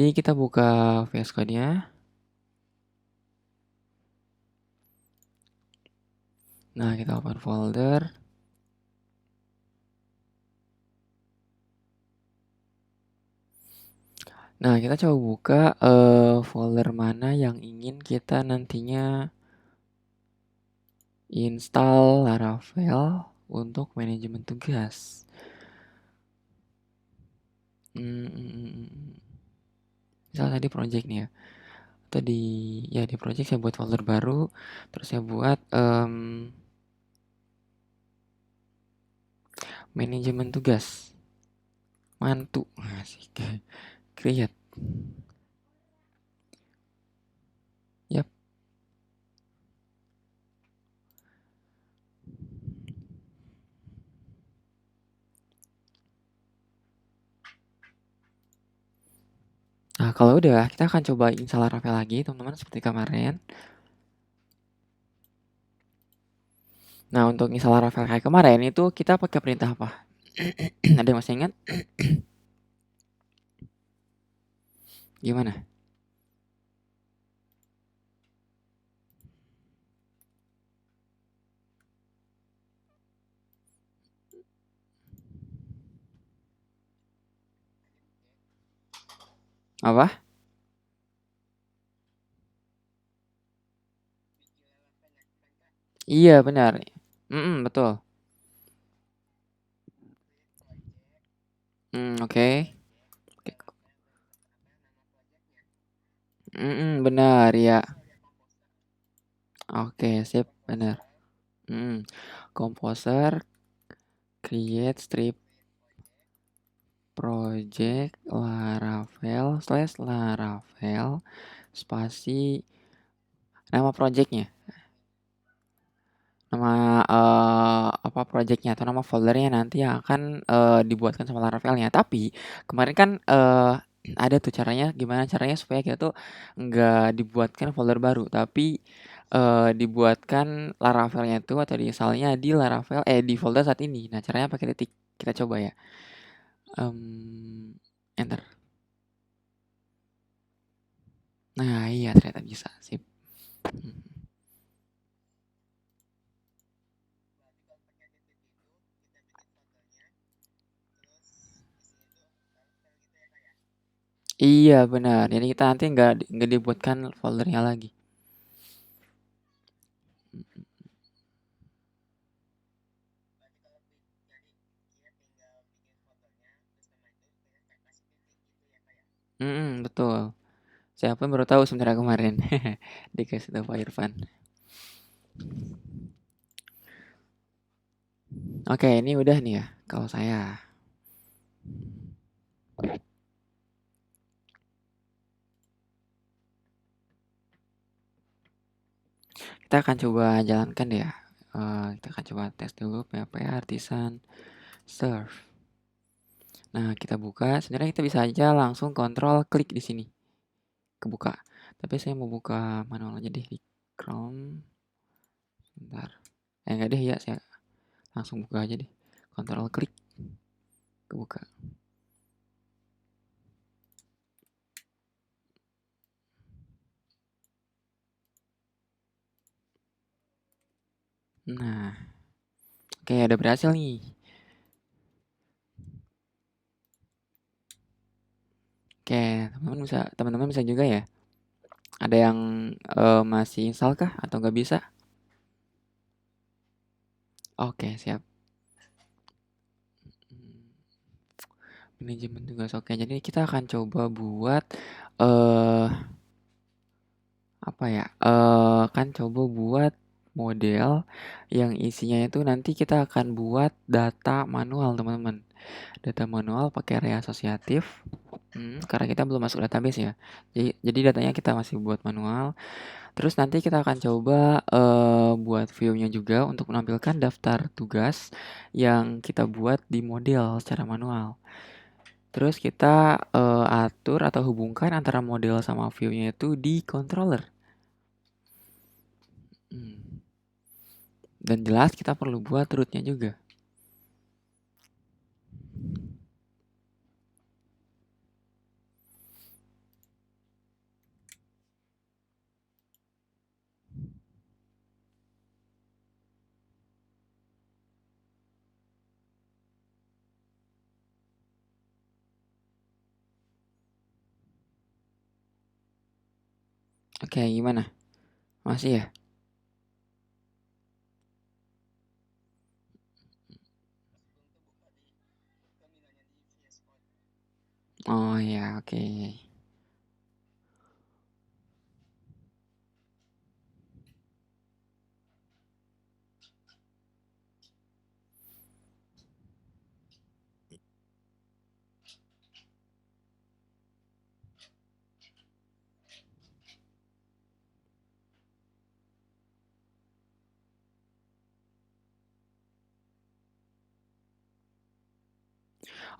Jadi kita buka VS Code-nya. Nah, kita open folder. Nah, kita coba buka folder mana yang ingin kita nantinya install Laravel untuk manajemen tugas. Misal tadi project nih ya. Atau di project saya buat folder baru, terus saya buat manajemen tugas. Mantu. Asik. Create. Yap. Nah, kalau udah, kita akan coba install Laravel lagi, teman-teman, seperti kemarin. Nah, untuk install Laravel kayak kemarin itu kita pakai perintah apa? Ada yang masih ingat? Gimana? Apa? Iya, benar. Betul. Oke. Benar, ya. Oke, sip, benar. Composer create strip project Laravel spasi nama projectnya, nama apa projectnya atau nama foldernya nanti yang akan dibuatkan sama Laravelnya. Tapi kemarin kan ada tuh caranya, gimana caranya supaya kita tuh nggak dibuatkan folder baru, tapi dibuatkan Laravelnya itu atau misalnya di Laravel di folder saat ini. Nah, caranya pakai titik. Kita coba ya. Enter. Nah, iya ternyata bisa. Sip. Iya benar. Jadi kita nanti nggak dibuatkan foldernya lagi. Betul. Saya pun baru tahu sebenarnya kemarin. Dikasih tahu Pak Irfan. Oke, ini udah nih ya kalau saya. Kita akan coba jalankan deh ya. Kita akan coba tes dulu PHP Artisan Serve. Nah, kita buka. Sebenarnya kita bisa aja langsung kontrol klik di sini. Kebuka. Tapi saya mau buka manual aja deh di Chrome. Bentar. Enggak deh ya, saya langsung buka aja deh. Kontrol klik. Kebuka. Nah, oke udah berhasil nih. Oke, teman-teman bisa juga ya. Ada yang masih install kah atau nggak bisa? Oke, siap. Manajemen tugas. Oke, jadi kita akan coba buat eh apa ya? Kan coba buat model yang isinya itu nanti kita akan buat data manual, teman-teman. Data manual pakai array asosiatif. Karena kita belum masuk database ya. Jadi datanya kita masih buat manual. Terus nanti kita akan coba buat view-nya juga untuk menampilkan daftar tugas yang kita buat di model secara manual. Terus kita atur atau hubungkan antara model sama view-nya itu di controller. Dan jelas kita perlu buat root-nya juga. Oke, gimana? Masih ya? Oh ya, oke.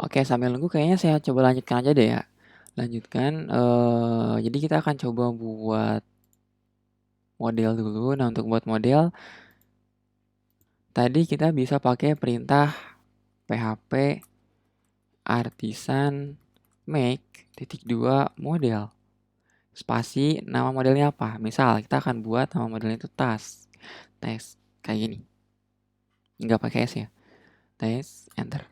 Oke, sambil nunggu kayaknya saya coba lanjutkan aja deh ya. Lanjutkan, jadi kita akan coba buat model dulu. Nah, untuk buat model, tadi kita bisa pakai perintah php artisan make titik dua model. Spasi nama modelnya apa? Misal kita akan buat nama modelnya itu tes kayak gini. Nggak pakai S ya. Tes, enter.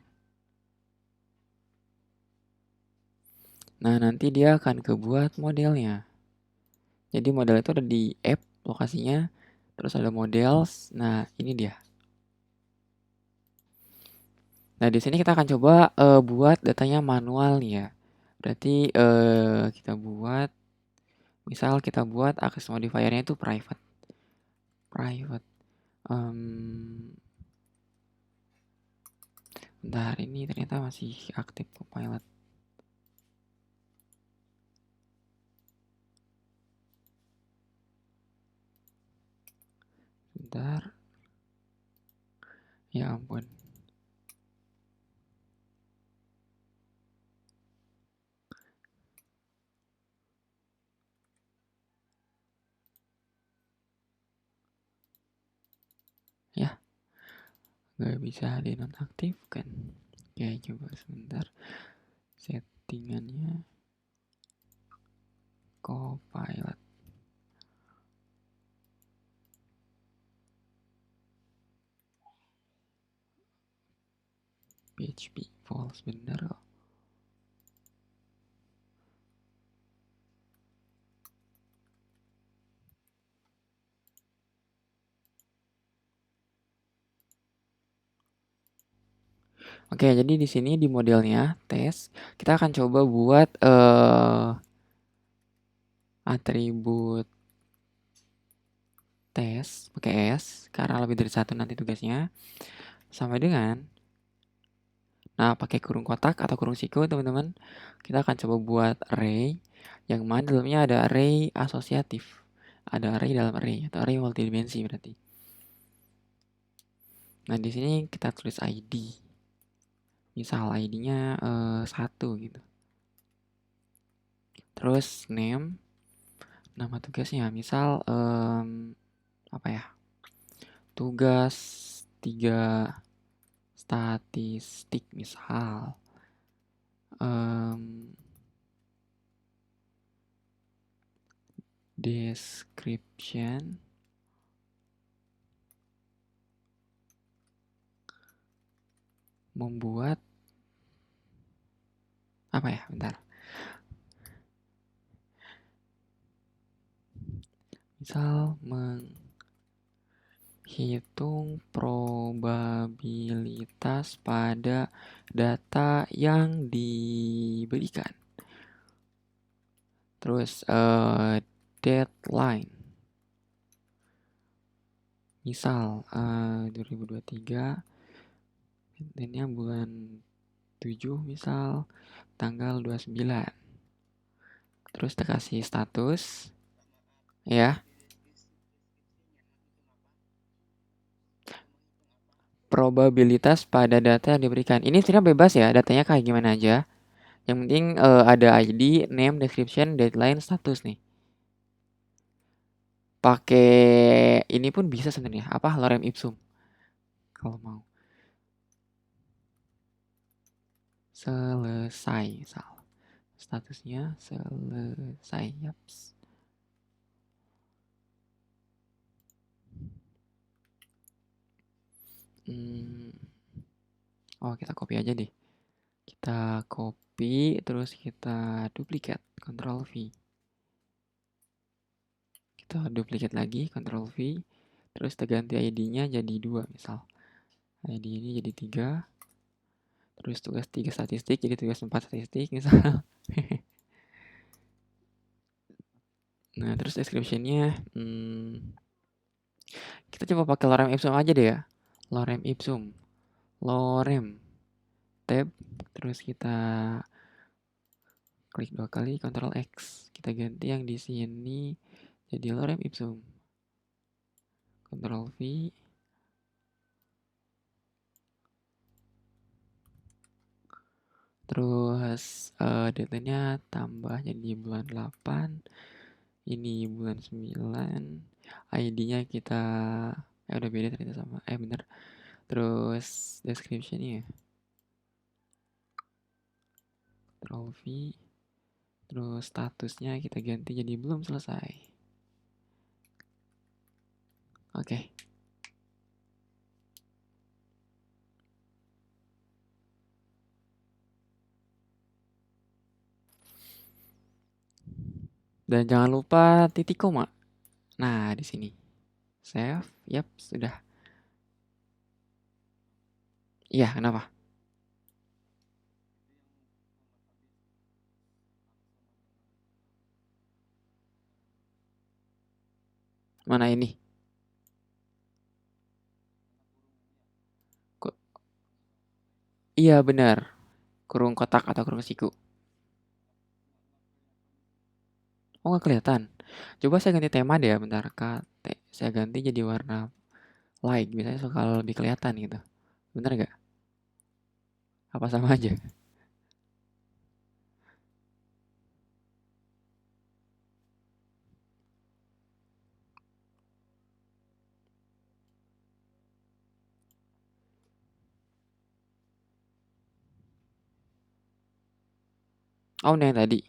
Nah, nanti dia akan kebuat modelnya. Jadi model itu ada di app lokasinya, terus ada models. Nah, ini dia. Nah, di sini kita akan coba buat datanya manual nih ya. Berarti kita buat, misal kita buat access modifiernya itu private. Private. Bentar, ini ternyata masih aktif Copilot. Bentar. Ya ampun. Ya, nggak bisa dinonaktifkan. Ya, coba sebentar. Settingannya Copilot. PHP false bener kok. Oke, jadi di sini di modelnya tes kita akan coba buat atribut tes pakai S karena lebih dari satu nanti tugasnya sampai dengan pakai kurung kotak atau kurung siku teman-teman. Kita akan coba buat array yang mana dalamnya ada array asosiatif. Ada array dalam array atau array multidimensi berarti. Nah, di sini kita tulis ID. Misal ID-nya 1 gitu. Terus nama tugasnya misal apa ya? Tugas 3 statistik misal. Description membuat apa ya? Bentar. Misal menghitung probabilitas pada data yang diberikan. Terus deadline. Misal 2023 deadline-nya bulan 7 misal tanggal 29. Terus kita kasih status ya. Probabilitas pada data yang diberikan. Ini sebenarnya bebas ya, datanya kayak gimana aja. Yang penting ada ID, name, description, deadline, status nih. Pakai ini pun bisa sebenarnya. Apa lorem ipsum kalau mau. Selesai misal. Statusnya selesai. Yaps. Oh, kita copy aja deh. Kita copy terus kita duplikat, Ctrl V. Kita duplicate lagi, Ctrl V. Terus kita ganti ID-nya jadi 2 misal. ID ini jadi 3. Terus tugas 3 statistik jadi tugas 4 statistik misal. Nah, terus description-nya kita coba pakai lorem ipsum aja deh ya. Lorem ipsum. Lorem tab, terus kita klik 2 kali, Ctrl X. Kita ganti yang di sini jadi lorem ipsum. Ctrl V. Terus datanya tambah jadi bulan 8. Ini bulan 9. ID-nya kita udah beda ternyata sama. Bener. Terus description-nya Ctrl V. Terus statusnya kita ganti jadi belum selesai. Oke. Dan jangan lupa titik koma. Nah, di sini. Save. Yap, sudah. Iya, kenapa? Mana ini? Iya, benar. Kurung kotak atau kurung siku. Oh, nggak kelihatan. Coba saya ganti tema deh ya, bentar. Saya ganti jadi warna light. Biasanya suka lebih kelihatan gitu. Bener nggak? Apa sama aja? Oh, ini yang tadi.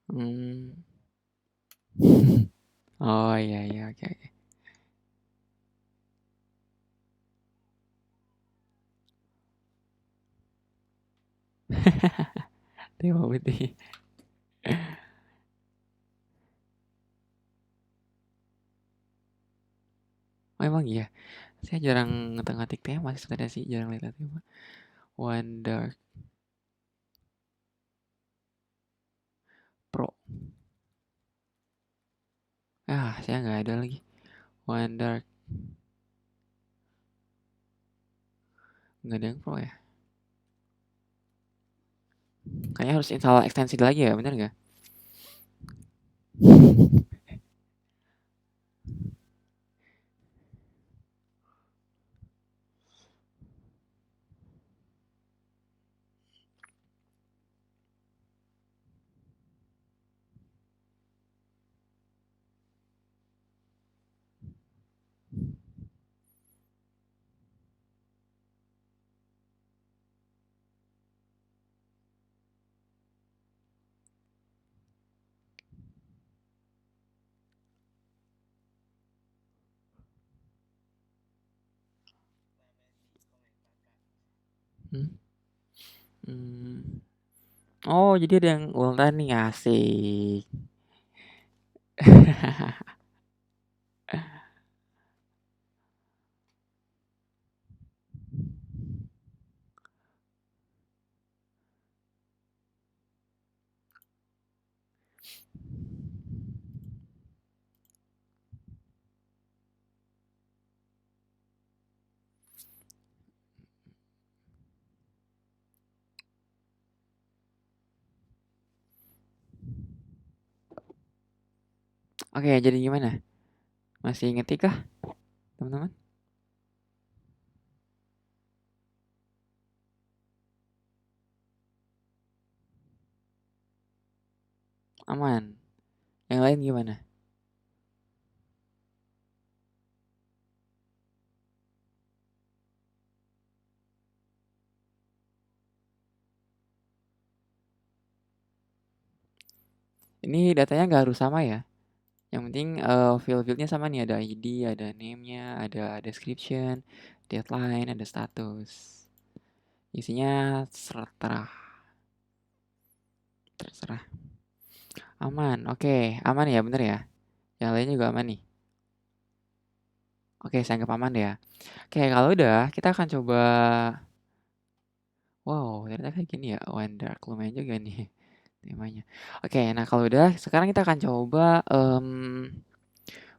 Hmm. Oh, iya, iya, oke, oke. Tema putih. Oh, emang iya. Saya jarang ngetik tema sih sebenarnya sih, jarang lihat tema. Wonder Pro. Saya nggak ada lagi. Wonder nggak ada yang Pro ya. Kayaknya harus install ekstensi lagi ya, bener nggak? Hmm? Hmm. Oh, jadi ada yang ultan nih, asik. Oke, jadi gimana? Masih ngetik kah, teman-teman? Aman. Yang lain gimana? Ini datanya nggak harus sama ya. Yang penting field-fieldnya sama nih. Ada ID, ada name-nya, ada description, deadline, ada status. Isinya terserah. terserah. Aman, oke. Aman ya, bener ya? Yang lain juga aman nih. Oke, saya anggap aman ya. Oke, kalau udah, kita akan coba. Wow, ternyata kayak gini ya. One Dark, lumayan juga nih temanya. Oke, nah kalau udah, sekarang kita akan coba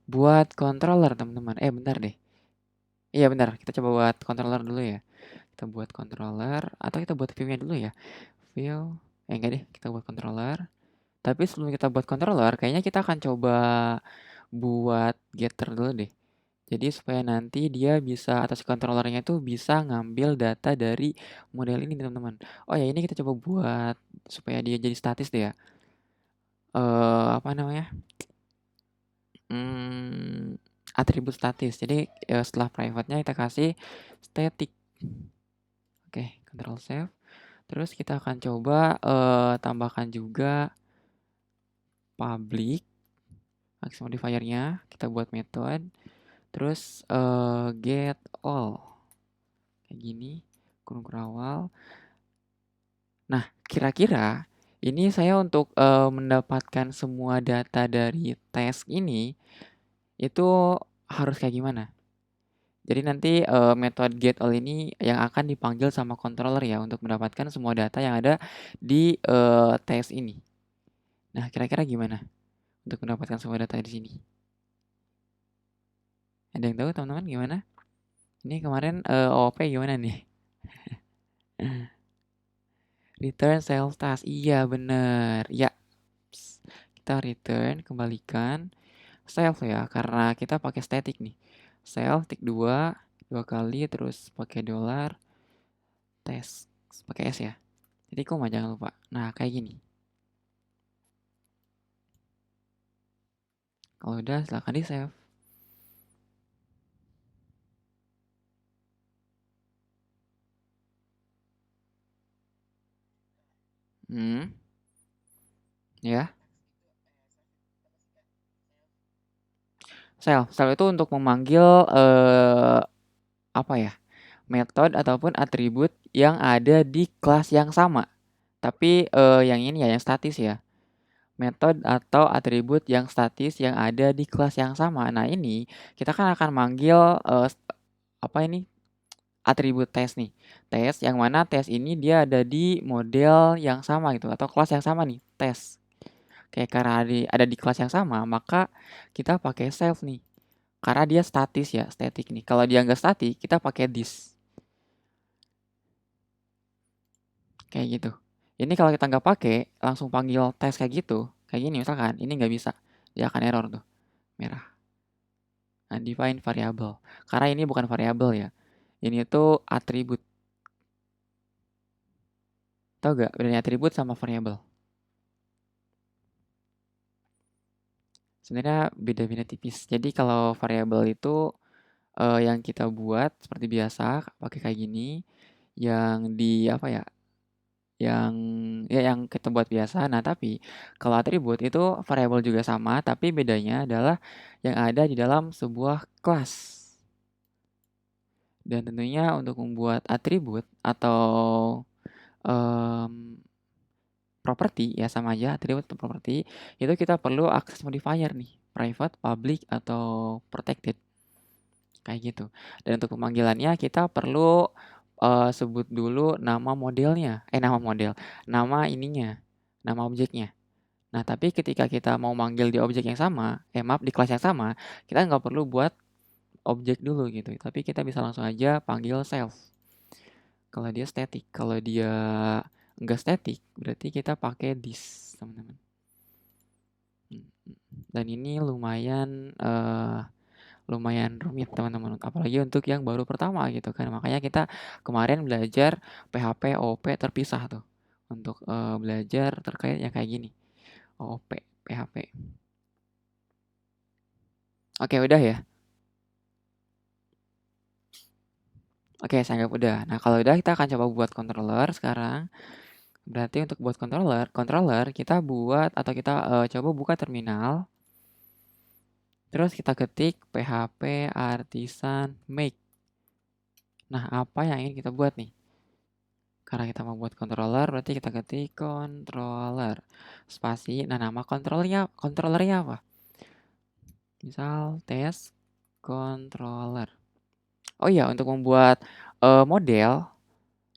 buat controller, teman-teman. Bentar deh. Iya benar, kita coba buat controller dulu ya. Kita buat controller, atau kita buat view-nya dulu ya. View, enggak deh, kita buat controller. Tapi sebelum kita buat controller, kayaknya kita akan coba buat getter dulu deh. Jadi supaya nanti dia bisa, atau si controllernya itu bisa ngambil data dari model ini teman-teman. Oh ya, ini kita coba buat supaya dia jadi statis deh ya. Apa namanya? Atribut statis. Jadi setelah private-nya kita kasih static. Oke, Ctrl save. Terus kita akan coba tambahkan juga public access modifier-nya. Kita buat method. Terus get all. Kayak gini, kurung kurawal. Nah, kira-kira ini saya untuk mendapatkan semua data dari tes ini itu harus kayak gimana? Jadi nanti metode get all ini yang akan dipanggil sama controller ya untuk mendapatkan semua data yang ada di tes ini. Nah, kira-kira gimana untuk mendapatkan semua data di sini? Ada yang tahu teman-teman gimana? Ini kemarin OOP gimana nih? Return self task. Iya, bener. Ya, kita return, kembalikan self ya, karena kita pakai static nih. Self tik 2 kali, terus pakai dollar, tes, pakai S ya. Jadi koma jangan lupa. Nah, kayak gini. Kalau udah, silahkan di save. Ya. Self itu untuk memanggil apa ya? Metode ataupun atribut yang ada di kelas yang sama. Tapi yang ini ya, yang statis ya. Metode atau atribut yang statis yang ada di kelas yang sama. Nah, ini kita kan akan manggil apa ini? Atribut tes nih. Tes yang mana tes ini dia ada di model yang sama gitu atau kelas yang sama nih, tes. Kayak karena ada di kelas yang sama, maka kita pakai self nih. Karena dia statis ya, static nih. Kalau dia nggak static, kita pakai this. Kayak gitu. Ini kalau kita nggak pakai, langsung panggil tes kayak gitu. Kayak gini misalkan, ini nggak bisa. Dia akan error tuh, merah. Undefined variable. Karena ini bukan variabel ya. Ini tuh atribut. Tahu gak bedanya atribut sama variabel? Sebenarnya beda-beda tipis. Jadi kalau variabel itu yang kita buat seperti biasa pakai kayak gini, yang di apa ya? Yang ya yang kita buat biasa. Nah, tapi kalau atribut itu variabel juga sama, tapi bedanya adalah yang ada di dalam sebuah kelas. Dan tentunya untuk membuat atribut atau properti ya sama aja atribut atau properti itu kita perlu access modifier nih, private, public atau protected. Kayak gitu. Dan untuk pemanggilannya kita perlu sebut dulu nama modelnya. Nama model. Nama ininya. Nama objeknya. Nah, tapi ketika kita mau manggil di objek yang sama, maaf di kelas yang sama, kita nggak perlu buat objek dulu gitu. Tapi kita bisa langsung aja panggil self. Kalau dia static, kalau dia nggak static, berarti kita pakai this, teman-teman. Dan ini lumayan rumit teman-teman, apalagi untuk yang baru pertama gitu kan. Makanya kita kemarin belajar PHP OOP terpisah tuh untuk belajar terkait yang kayak gini, OOP PHP. Oke, udah ya. Oke, saya anggap udah. Nah, kalau udah kita akan coba buat controller sekarang. Berarti untuk buat controller kita buat atau kita coba buka terminal. Terus kita ketik php artisan make. Nah, apa yang ingin kita buat nih? Karena kita mau buat controller, berarti kita ketik controller spasi. Nah, nama controllernya apa? Misal test controller. Oh iya, untuk membuat model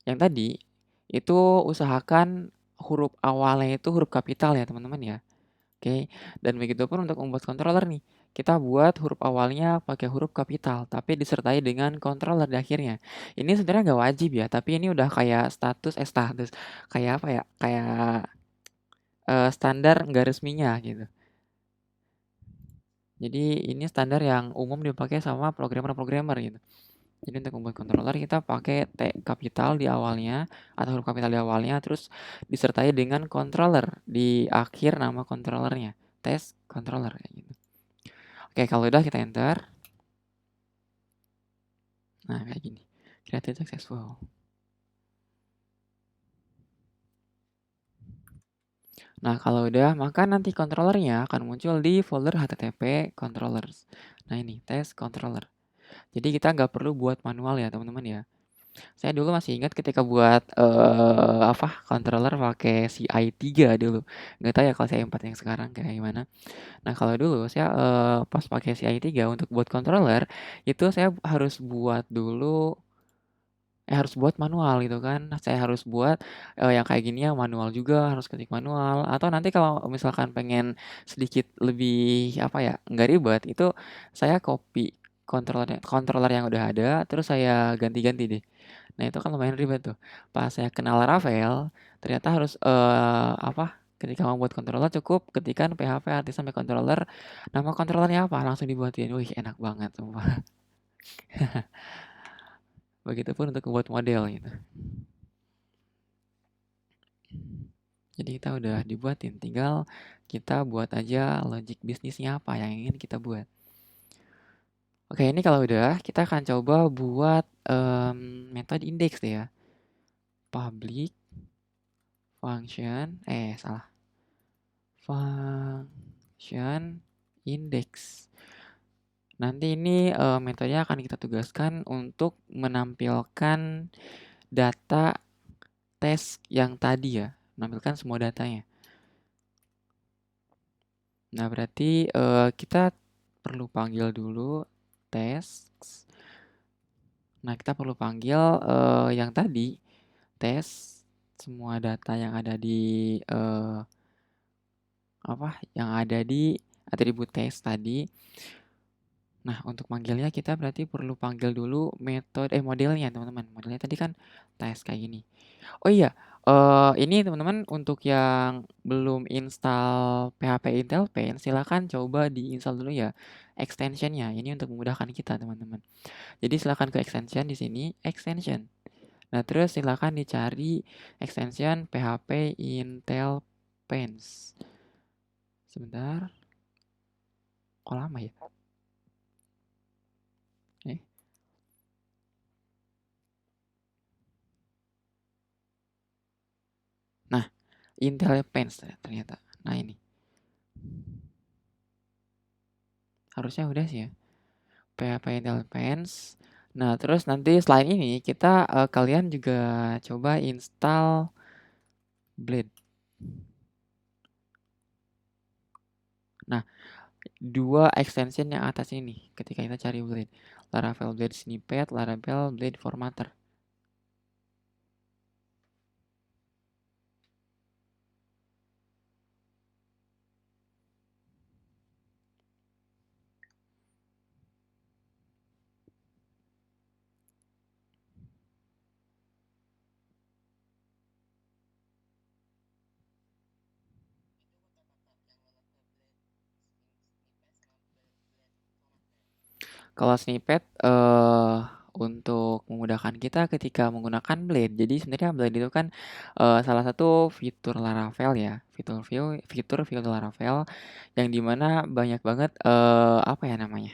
yang tadi itu usahakan huruf awalnya itu huruf kapital ya, teman-teman ya. Oke, dan begitu pun untuk membuat controller nih, kita buat huruf awalnya pakai huruf kapital, tapi disertai dengan controller di akhirnya. Ini sebenarnya nggak wajib ya, tapi ini udah kayak status, kayak apa ya, kayak standar nggak resminya gitu. Jadi ini standar yang umum dipakai sama programmer-programmer gitu. Jadi untuk membuat controller kita pakai T kapital di awalnya atau huruf kapital di awalnya, terus disertai dengan controller di akhir nama controllernya. Test controller kayak gitu. Oke, kalau udah kita enter. Nah, kayak gini. Created successful. Nah, kalau udah, maka nanti controllernya akan muncul di folder http controllers. Nah, ini test controller. Jadi kita nggak perlu buat manual ya, teman-teman ya. Saya dulu masih ingat ketika buat controller pakai CI3 dulu. Nggak tahu ya kalau CI4 yang sekarang kayak gimana. Nah, kalau dulu saya pas pakai CI3 untuk buat controller itu saya harus buat manual gitu kan. Saya harus buat yang kayak gini ya manual juga, harus ketik manual. Atau nanti kalau misalkan pengen sedikit lebih apa ya, nggak ribet, itu saya copy controller yang udah ada, terus saya ganti-ganti deh. Nah, itu kan lumayan ribet tuh. Pas saya kenal Laravel, ternyata harus ketika mau buat controller cukup ketikan PHP arti sampai controller, nama controllernya apa, langsung dibuatin. Wih, enak banget sumpah. Begitupun untuk membuat model gitu. Jadi kita udah dibuatin, tinggal kita buat aja logic bisnisnya apa yang ingin kita buat. Oke, ini kalau udah, kita akan coba buat metode index deh ya. Public function, function index. Nanti ini metodenya akan kita tugaskan untuk menampilkan data tes yang tadi ya, menampilkan semua datanya. Nah, berarti kita perlu panggil dulu tes. Nah, kita perlu panggil yang tadi tes semua data yang ada di yang ada di atribut tes tadi. Nah, untuk manggilnya kita berarti perlu panggil dulu modelnya, teman-teman. Modelnya tadi kan tes kayak gini. Oh iya, ini teman-teman untuk yang belum install PHP Intel Paint, silakan coba diinstal dulu ya extensionnya. Ini untuk memudahkan kita, teman-teman. Jadi silakan ke extension di sini, extension. Nah, terus silakan dicari extension PHP Intel Paint. Sebentar. Kok lama ya? Nah, Intel Paint ternyata. Nah, ini. Harusnya udah sih ya. PHP Intel Paint. Nah, terus nanti selain ini kita kalian juga coba install Blade. Nah, dua extension yang atas ini ketika kita cari Blade. Laravel Blade Snippet, Laravel Blade Formatter. Kalau snippet untuk memudahkan kita ketika menggunakan Blade. Jadi sebenarnya Blade itu kan salah satu fitur Laravel ya, fitur Laravel yang dimana banyak banget apa ya namanya?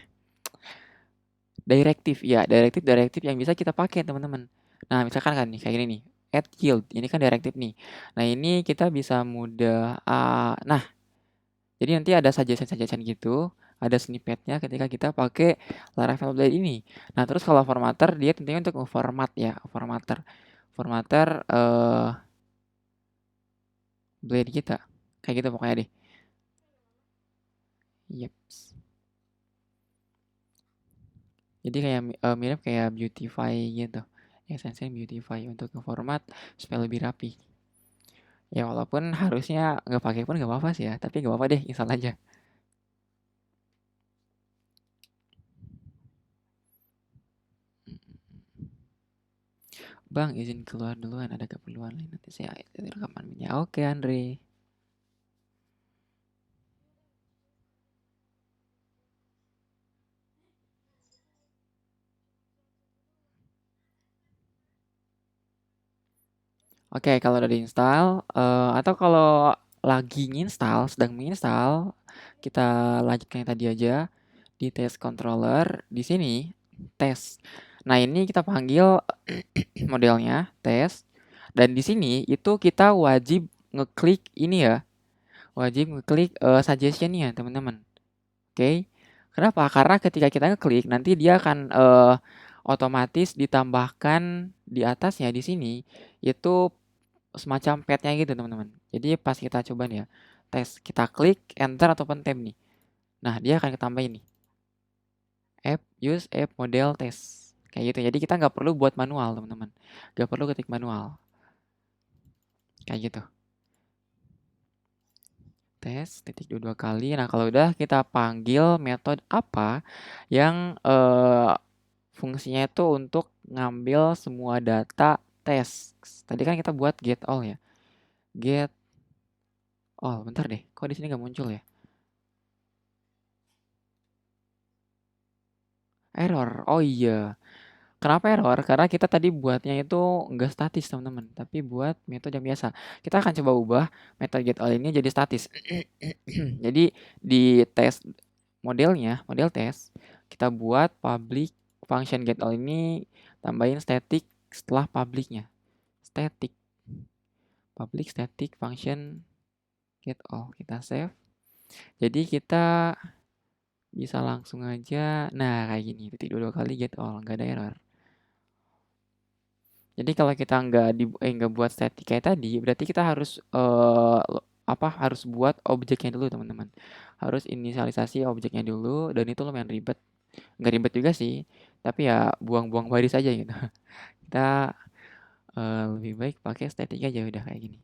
Direktif ya, direktif yang bisa kita pakai teman-teman. Nah, misalkan kan nih kayak gini nih, add yield, ini kan direktif nih. Nah, ini kita bisa mudah jadi nanti ada suggestion gitu, ada snippetnya ketika kita pakai Laravel Blade ini. Nah, terus kalau formatter dia tentunya untuk format ya, formatter. formatter blade kita. Kayak gitu pokoknya deh. Yeps. Jadi kayak mirip kayak beautify gitu. Extension beautify untuk ngeformat supaya lebih rapi. Ya walaupun harusnya nggak pakai pun nggak apa-apa sih ya, tapi nggak apa-apa deh, install aja. Bang, izin keluar duluan, ada keperluan lain, nanti saya rekamannya. Oke, Andre. Oke, kalau udah diinstal, atau kalau lagi nginstal, sedang menginstal, kita lanjutkan yang tadi aja di test controller. Di sini tes. Nah, ini kita panggil modelnya tes. Dan di sini itu kita wajib ngeklik ini ya, wajib ngeklik suggestion-nya, teman-teman. Oke. Kenapa? Karena ketika kita ngeklik nanti dia akan otomatis ditambahkan di atasnya di sini itu semacam pad-nya gitu, teman-teman. Jadi pas kita coba nih ya, tes, kita klik enter ataupun tab nih. Nah, dia akan tambahin nih. Use app model test. Kayak gitu. Jadi kita nggak perlu buat manual, teman-teman. Nggak perlu ketik manual. Kayak gitu. Tes titik dua kali. Nah, kalau udah kita panggil metode apa yang fungsinya itu untuk ngambil semua data tes. Tadi kan kita buat get all ya. Get all. Bentar deh. Kok di sini nggak muncul ya? Error. Oh iya. Kenapa error? Karena kita tadi buatnya itu nggak statis, teman-teman, tapi buat metode yang biasa. Kita akan coba ubah metode get all ini jadi statis. Jadi di tes modelnya, model tes, kita buat public function get all ini tambahin static setelah publicnya. Static. Public static function get all. Kita save. Jadi kita bisa langsung aja, nah kayak gini, titik dua kali get all, nggak ada error. Jadi kalau kita nggak buat static kayak tadi, berarti kita harus harus buat objeknya dulu, teman-teman. Harus inisialisasi objeknya dulu, dan itu lumayan ribet. Nggak ribet juga sih, tapi ya buang-buang baris aja gitu. Kita lebih baik pakai static aja udah kayak gini.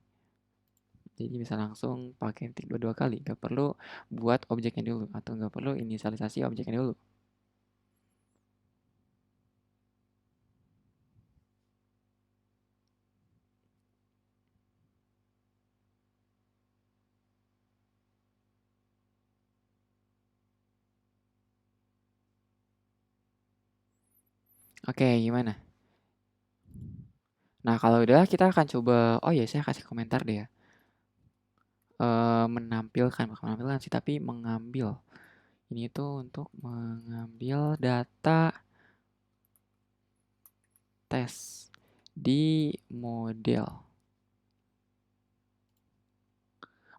Jadi bisa langsung pakai titik dua kali, nggak perlu buat objeknya dulu atau nggak perlu inisialisasi objeknya dulu. Oke, gimana? Nah, kalau udah kita akan coba, oh ya saya kasih komentar deh ya. Menampilkan, bukan menampilkan sih, tapi mengambil. Ini tuh untuk mengambil data tes di model.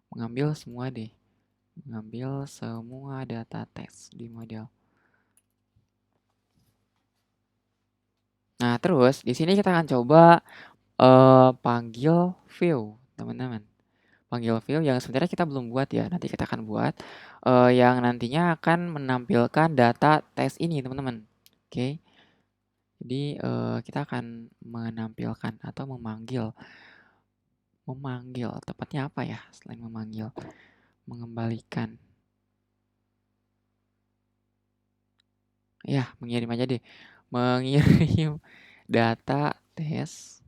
Mengambil semua deh. Mengambil semua data tes di model. Nah, terus di sini kita akan coba panggil view, teman-teman. Panggil view yang sebenarnya kita belum buat ya. Nanti kita akan buat yang nantinya akan menampilkan data tes ini, teman-teman. Oke. Jadi kita akan menampilkan atau memanggil tepatnya apa ya selain memanggil, mengembalikan, ya mengirim aja deh, mengirim data tes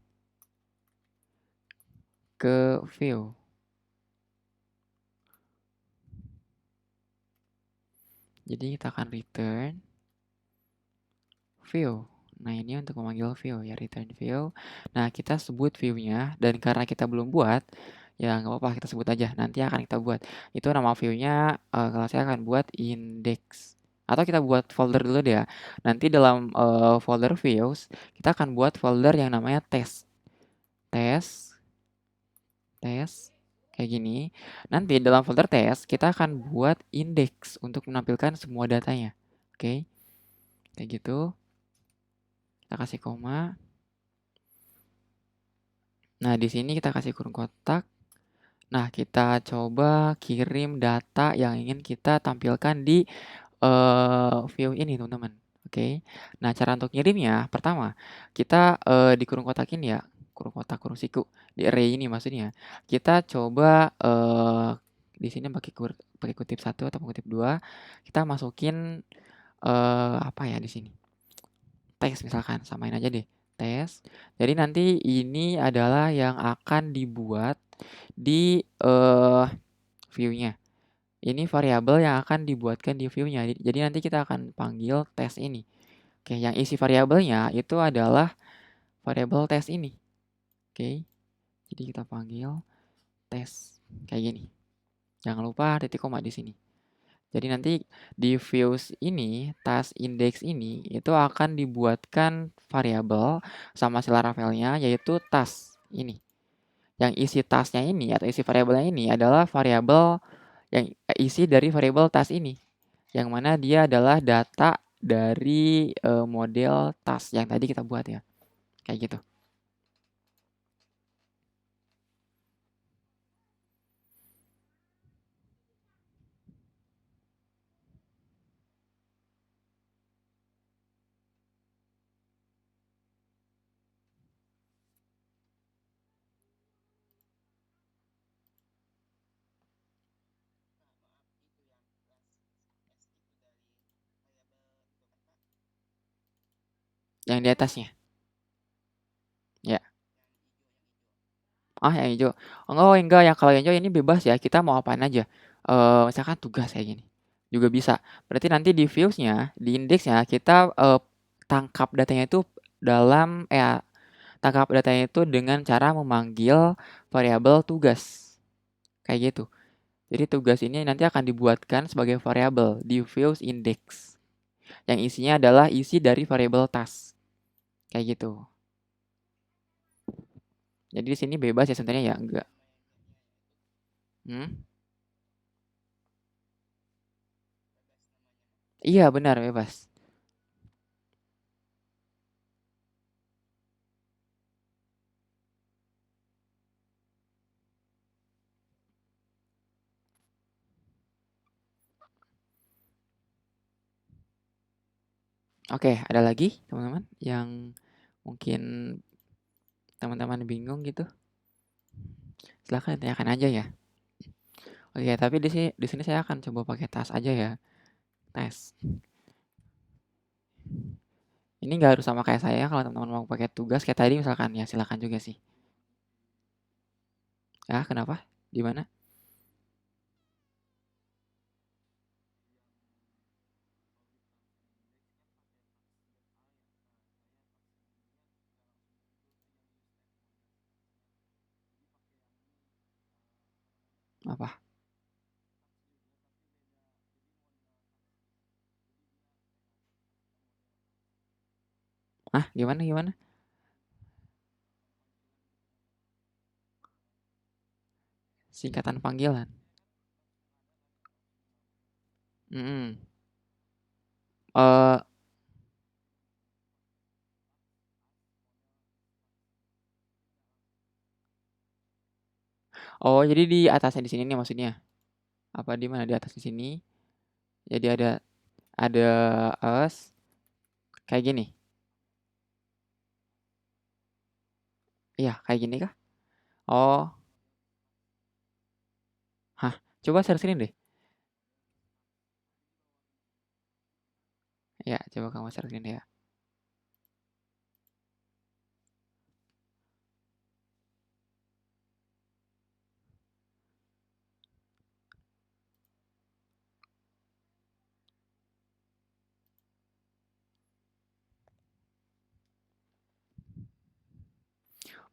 ke view. Jadi kita akan return view. Nah, ini untuk memanggil view ya, return view. Nah, kita sebut view-nya, dan karena kita belum buat, ya nggak apa-apa, kita sebut aja. Nanti akan kita buat. Itu nama view-nya, kalau saya akan buat index. Atau kita buat folder dulu deh ya. Nanti dalam folder views, kita akan buat folder yang namanya test. Test, test, kayak gini. Nanti dalam folder test, kita akan buat index untuk menampilkan semua datanya. Oke, kayak gitu. Kita kasih koma. Nah, di sini kita kasih kurung kotak. Nah, kita coba kirim data yang ingin kita tampilkan di view ini, teman-teman. Oke. Nah, cara untuk ngirimnya, pertama, kita di kurung kotak ini ya, kurung kotak, kurung siku, di array ini maksudnya. Kita coba di sini pakai kutip satu atau kutip dua, kita masukin apa ya di sini? Tes misalkan, samain aja deh, tes. Jadi nanti ini adalah yang akan dibuat di view-nya. Ini variabel yang akan dibuatkan di view-nya. Jadi nanti kita akan panggil tes ini. Oke, yang isi variabelnya itu adalah variabel tes ini. Oke, jadi kita panggil tes kayak gini. Jangan lupa titik koma di sini. Jadi nanti di views ini, task index ini itu akan dibuatkan variabel sama si Laravelnya yaitu task ini. Yang isi tasknya ini atau isi variabelnya ini adalah variabel yang isi dari variabel task ini. Yang mana dia adalah data dari model task yang tadi kita buat ya. Kayak gitu. Yang di atasnya. Ya. Ah, yang hijau. Oh, enggak, yang kalau yang hijau ini bebas ya. Kita mau apain aja. Misalkan tugas kayak gini. Juga bisa. Berarti nanti di views-nya, di index-nya kita tangkap datanya itu dalam tangkap datanya itu dengan cara memanggil variabel tugas. Kayak gitu. Jadi tugas ini nanti akan dibuatkan sebagai variabel di views index. Yang isinya adalah isi dari variabel task. Kayak gitu. Jadi di sini bebas ya sebenarnya ya enggak. Hmm? Iya benar bebas. Oke, ada lagi teman-teman yang mungkin teman-teman bingung gitu? Silahkan tanyakan aja ya. Oke, tapi di sini saya akan coba pakai tas aja ya. Tes. Ini nggak harus sama kayak saya kalau teman-teman mau pakai tugas kayak tadi misalkan ya silakan juga sih. Ya, kenapa? Gimana? Apa? Ah, gimana gimana? Singkatan panggilan. Mm-mm. Eh, oh, jadi di atasnya di sini nih maksudnya. Apa di mana di atas di sini? Jadi ada us kayak gini. Iya, kayak gini kah? Oh, hah. Coba share screen deh. Ya, coba kamu share screen deh ya.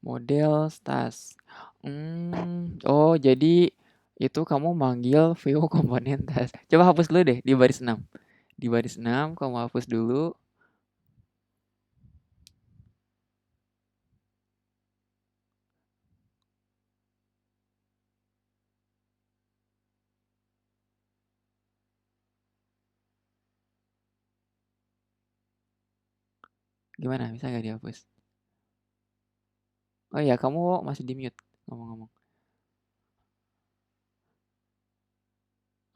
Model stas. Oh jadi itu kamu manggil view komponen tas. Coba hapus dulu deh di baris 6. Di baris 6 kamu hapus dulu. Gimana? Bisa nggak dihapus? Oh iya, kamu masih di mute ngomong-ngomong.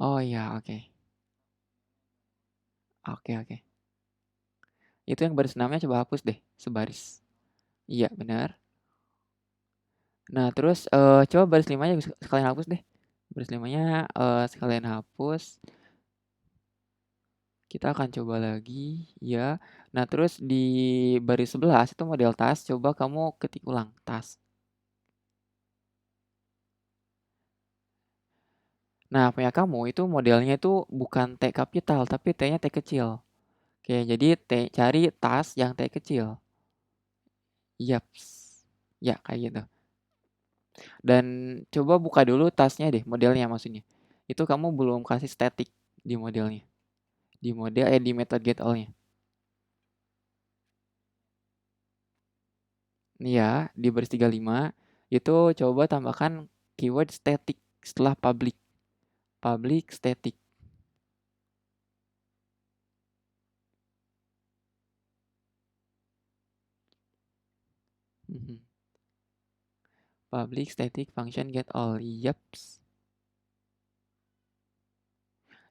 Oh iya, oke. Oke, oke. Itu yang baris 6-nya coba hapus deh, sebaris. Iya, benar. Nah, terus coba baris 5-nya sekalian hapus deh. Baris 5-nya sekalian hapus. Kita akan coba lagi, ya. Nah, terus di baris 11 itu model tas, coba kamu ketik ulang tas. Nah, punya kamu itu modelnya itu bukan T kapital, tapi T-nya T kecil. Oke, jadi cari tas yang T kecil. Yaps. Ya, kayak gitu. Dan coba buka dulu tasnya deh, modelnya maksudnya. Itu kamu belum kasih static di modelnya. Di method get all-nya. Iya, di baris 35 itu coba tambahkan keyword static setelah public. Public static. Mhm. Public static function get all. Yaps.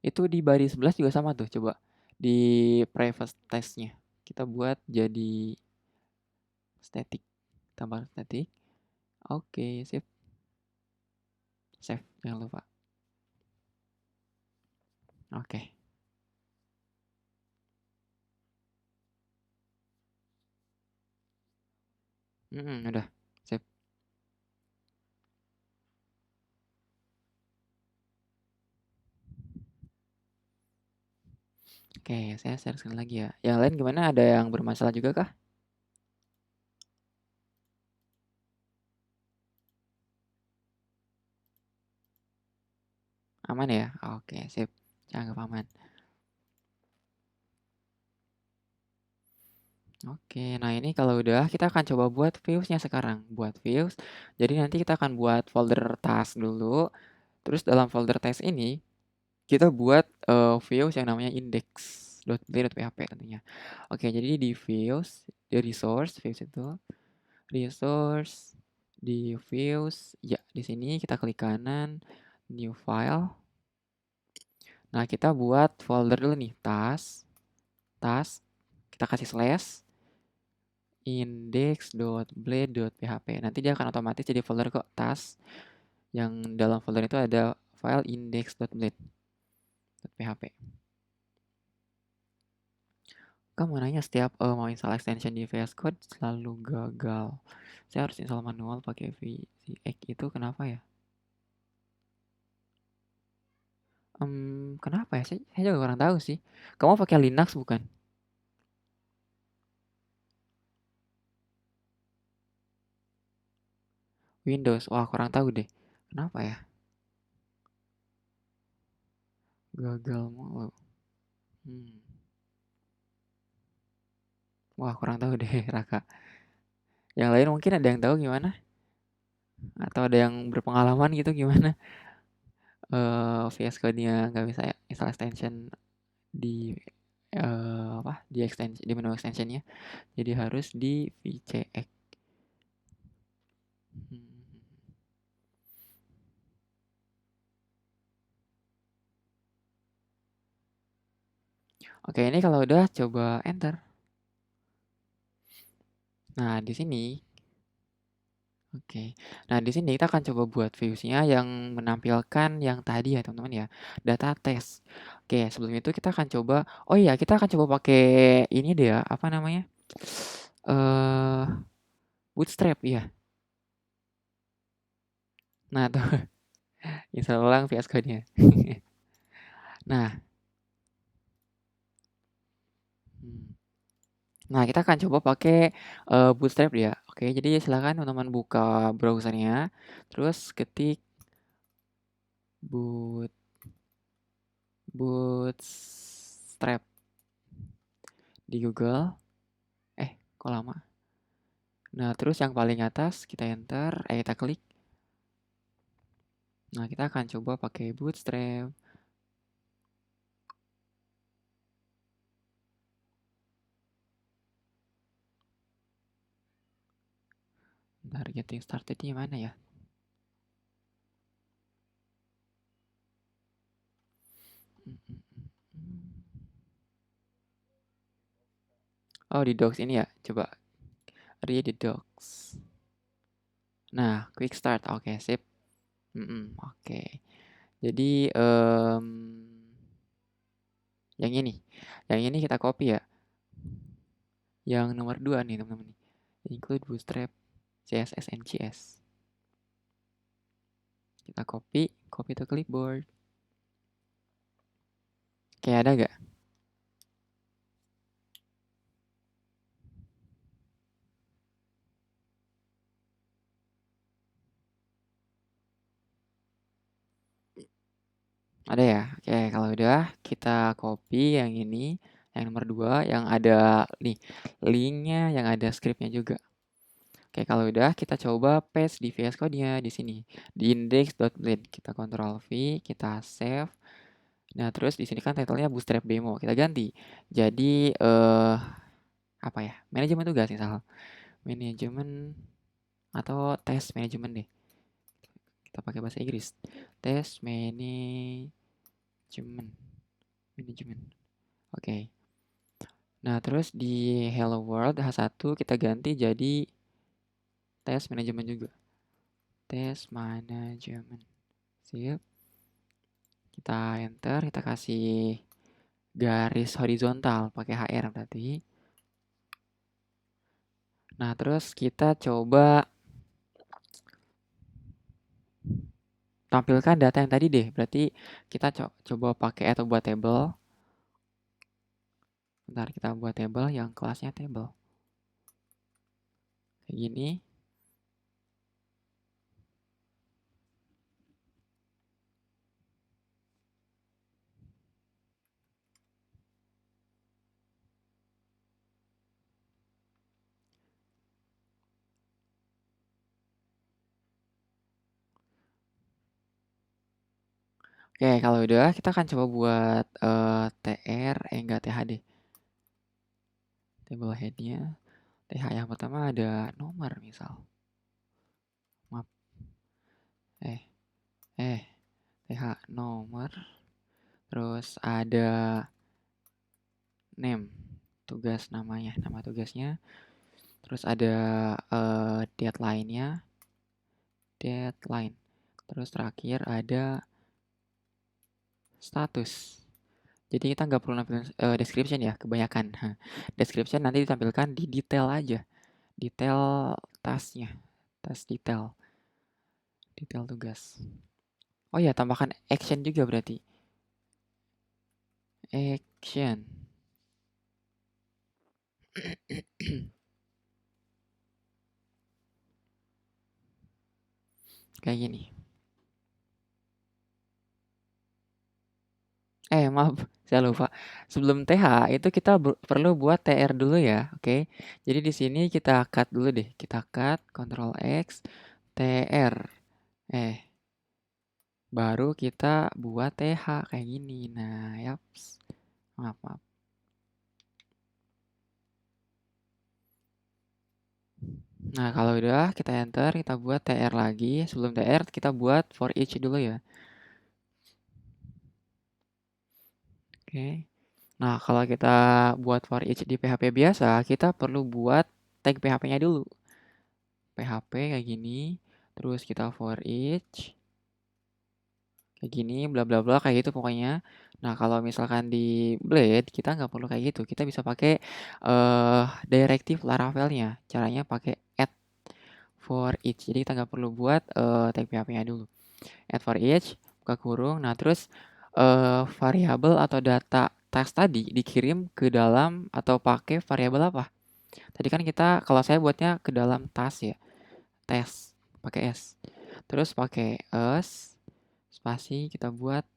Itu di baris 11 juga sama tuh, coba. Di preface testnya. Kita buat jadi static. Tambah static. Oke, sip. Save, jangan lupa. Oke. Udah. Sip. Oke, saya share screen lagi ya. Yang lain gimana? Ada yang bermasalah juga kah? Aman ya? Oke, sip. Jangan aman. Oke, nah ini kalau udah kita akan coba buat views-nya sekarang. Buat views. Jadi nanti kita akan buat folder task dulu. Terus dalam folder task ini kita buat views yang namanya index.play.php tentunya. Oke, jadi di views, di resource, views itu resource di views, ya di sini kita klik kanan, new file. Nah, kita buat folder dulu nih, task, kita kasih slash index.blade.php. Nanti dia akan otomatis jadi folder kok task yang dalam folder itu ada file index.blade.php. Kamu nanya setiap mau install extension di VS Code selalu gagal. Saya harus install manual pakai VCX itu kenapa ya? Kenapa ya? Saya juga kurang tahu sih. Kamu pakai Linux bukan? Windows. Wah, kurang tahu deh. Kenapa ya? Gagal mulu. Hmm. Wah, kurang tahu deh, Raka. Yang lain mungkin ada yang tahu gimana? Atau ada yang berpengalaman gitu gimana? VS Code-nya nggak bisa install extension di di extension di menu extensionnya. Jadi harus di VCX. Hmm. Oke, ini kalau udah coba enter. Nah, di sini oke. Nah, di sini kita akan coba buat views-nya yang menampilkan yang tadi ya, teman-teman ya. Data test. Oke, sebelum itu kita akan coba oh iya, kita akan coba pakai ini deh ya, apa namanya? Eh Bootstrap ya. Nah, tuh install ulang VS Code-nya. Nah, hmm. Nah, kita akan coba pakai Bootstrap ya. Oke, jadi silakan teman-teman buka browsernya, terus ketik boot bootstrap di Google. Kok lama? Nah, terus yang paling atas kita enter, kita klik. Nah, kita akan coba pakai Bootstrap. Bentar, getting started-nya mana ya? Oh, di docs ini ya? Coba read the docs. Nah, quick start. Oke, sip. Oke. Jadi, yang ini. Yang ini kita copy ya. Yang nomor 2 nih, teman-teman. Include Bootstrap CSS and JS. Kita copy to clipboard. Kayak ada gak? Ada ya? Oke, kalau udah kita copy yang ini, yang nomor 2, yang ada nih linknya, yang ada scriptnya juga. Oke, kalau udah kita coba paste di VS Code-nya di sini, di index.blend. Kita Ctrl V, kita save. Nah, terus di sini kan title-nya Bootstrap Demo. Kita ganti. Jadi apa ya? Manajemen tugas misal. Manajemen atau tes manajemen deh. Kita pakai bahasa Inggris. Tes manajemen. Oke. Nah, terus di Hello World H1 kita ganti jadi tes manajemen juga. Tes manajemen. Sip. Kita enter, kita kasih garis horizontal pakai HR berarti. Nah, terus kita coba tampilkan data yang tadi deh. Berarti kita coba pakai atau buat table. Bentar, kita buat table yang kelasnya table. Kayak gini. Oke, kalau udah kita akan coba buat TR, enggak TH deh. Table headnya. TH yang pertama ada nomor misal. Maaf. TH nomor. Terus ada name, tugas namanya, nama tugasnya. Terus ada deadline-nya. Deadline. Terus terakhir ada status. Jadi kita nggak perlu nampilin description ya, kebanyakan. Description nanti ditampilkan di detail aja. Detail tasknya. Task detail. Detail tugas. Oh ya, tambahkan action juga berarti. Action. Kayak gini. Maaf, saya lupa. Sebelum TH itu kita perlu buat TR dulu ya, oke? Jadi di sini kita cut dulu deh. Kita cut, Ctrl X, TR. Baru kita buat TH kayak gini. Nah, yaps. Maaf. Nah, kalau udah kita enter, kita buat TR lagi. Sebelum TR kita buat for each dulu ya. Oke. Nah, kalau kita buat for each di PHP biasa, kita perlu buat tag PHP-nya dulu. PHP kayak gini, terus kita for each kayak gini, bla bla bla kayak gitu pokoknya. Nah, kalau misalkan di Blade kita nggak perlu kayak gitu. Kita bisa pakai directive Laravel-nya. Caranya pakai add for each. Jadi kita nggak perlu buat tag PHP-nya dulu. Add for each, buka kurung. Nah, terus variabel atau data teks tadi dikirim ke dalam atau pakai variabel apa? Tadi kan kita, kalau saya buatnya ke dalam task ya. Tes pakai S. Terus pakai S spasi kita buat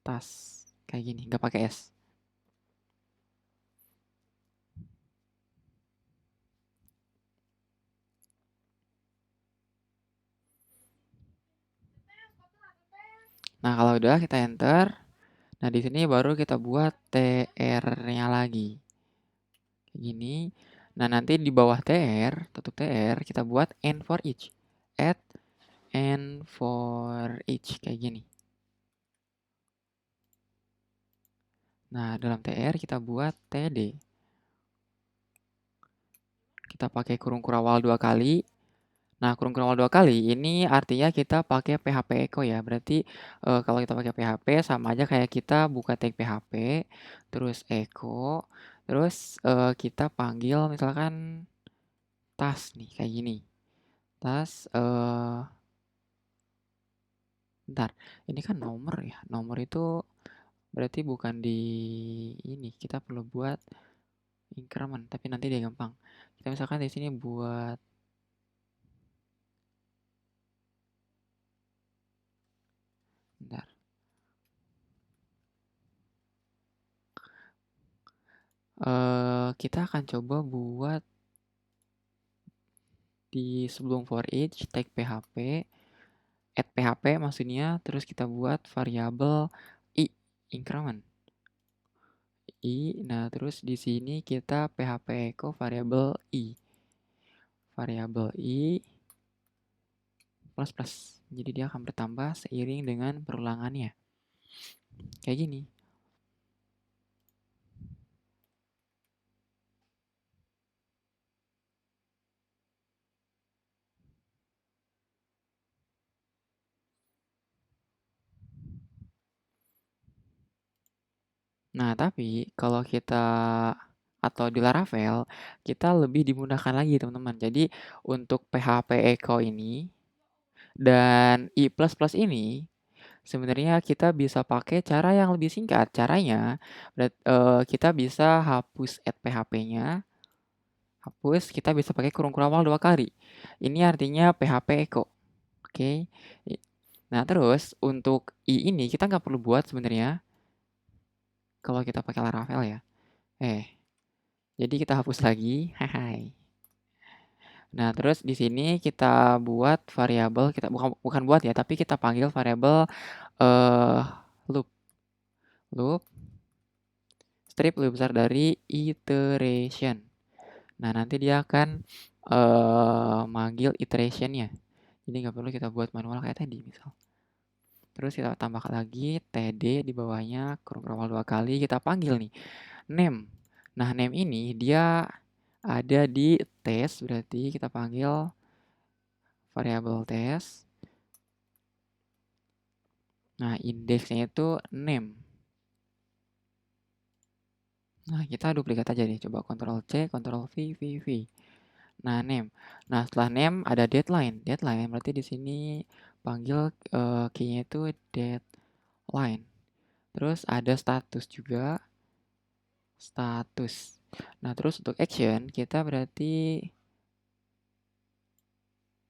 task kayak gini, nggak pakai S. Nah, kalau udah kita enter. Nah, di sini baru kita buat TR-nya lagi. Kayak gini. Nah, nanti di bawah tr, tutup tr, kita buat and for each. Add and for each, kayak gini. Nah, dalam tr kita buat td. Kita pakai kurung kurawal 2 kali. Nah, kurung kurawal 2 kali ini artinya kita pakai PHP echo ya. Berarti kalau kita pakai PHP sama aja kayak kita buka tag PHP, terus echo, terus kita panggil misalkan tas nih kayak gini. Tas bentar. Ini kan nomor ya. Nomor itu berarti bukan di ini. Kita perlu buat increment, tapi nanti dia gampang. Kita misalkan di sini buat bentar. Kita akan coba buat di sebelum for each tag PHP, add PHP maksudnya, terus kita buat variabel i increment. Nah terus di sini kita PHP echo variabel i. Variabel i plus plus. Jadi dia akan bertambah seiring dengan perulangannya. Kayak gini. Nah, tapi kalau kita atau di Laravel, kita lebih dimudahkan lagi, teman-teman. Jadi, untuk PHP echo ini dan i++ ini sebenarnya kita bisa pakai cara yang lebih singkat. Caranya, kita bisa hapus add PHP-nya, hapus, kita bisa pakai kurung kurawal 2 kali. Ini artinya PHP echo. Oke. Nah, terus untuk i ini kita nggak perlu buat sebenarnya kalau kita pakai Laravel ya. Jadi kita hapus lagi. Hai. Nah, terus di sini kita buat variabel, kita bukan buat ya, tapi kita panggil variabel loop. Loop strip lebih besar dari iteration. Nah, nanti dia akan manggil iterationnya. Jadi nggak perlu kita buat manual kayak tadi misal. Terus kita tambahkan lagi td di bawahnya, kurung kurawal 2 kali, kita panggil nih name. Nah, name ini dia ada di test, berarti kita panggil variabel test. Nah, indeksnya itu name. Nah, kita duplikat aja nih. Coba Ctrl C, Ctrl V, V, V. Nah, name. Nah, setelah name ada deadline. Deadline berarti di sini panggil key-nya itu deadline. Terus ada status juga. Status. Nah, terus untuk action kita berarti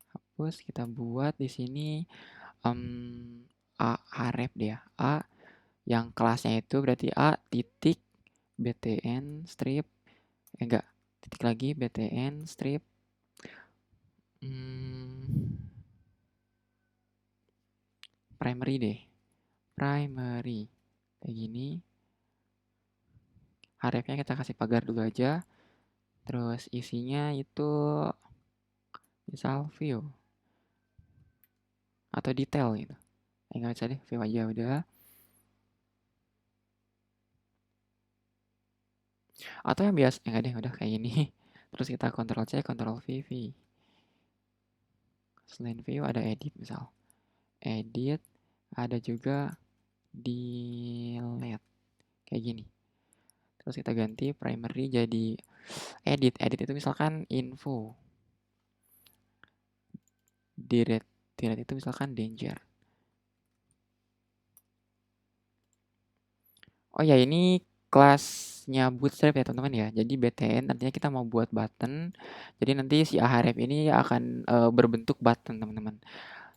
hapus, kita buat di sini href dia. A yang kelasnya itu berarti A titik btn strip enggak titik lagi btn strip primary deh, primary kayak gini. Hrefnya kita kasih pagar dulu aja, terus isinya itu misal view atau detail gitu. Nggak bisa deh, view aja udah. Atau yang biasa, enggak deh, udah kayak gini. Terus kita Ctrl C, Ctrl V, V. Selain view ada edit misal. Edit, ada juga delete. Kayak gini. Terus kita ganti primary jadi edit. Edit itu misalkan info. Delete itu misalkan danger. Oh ya, ini kelasnya Bootstrap ya teman-teman ya. Jadi btn nantinya kita mau buat button. Jadi nanti si ahref ini akan berbentuk button teman-teman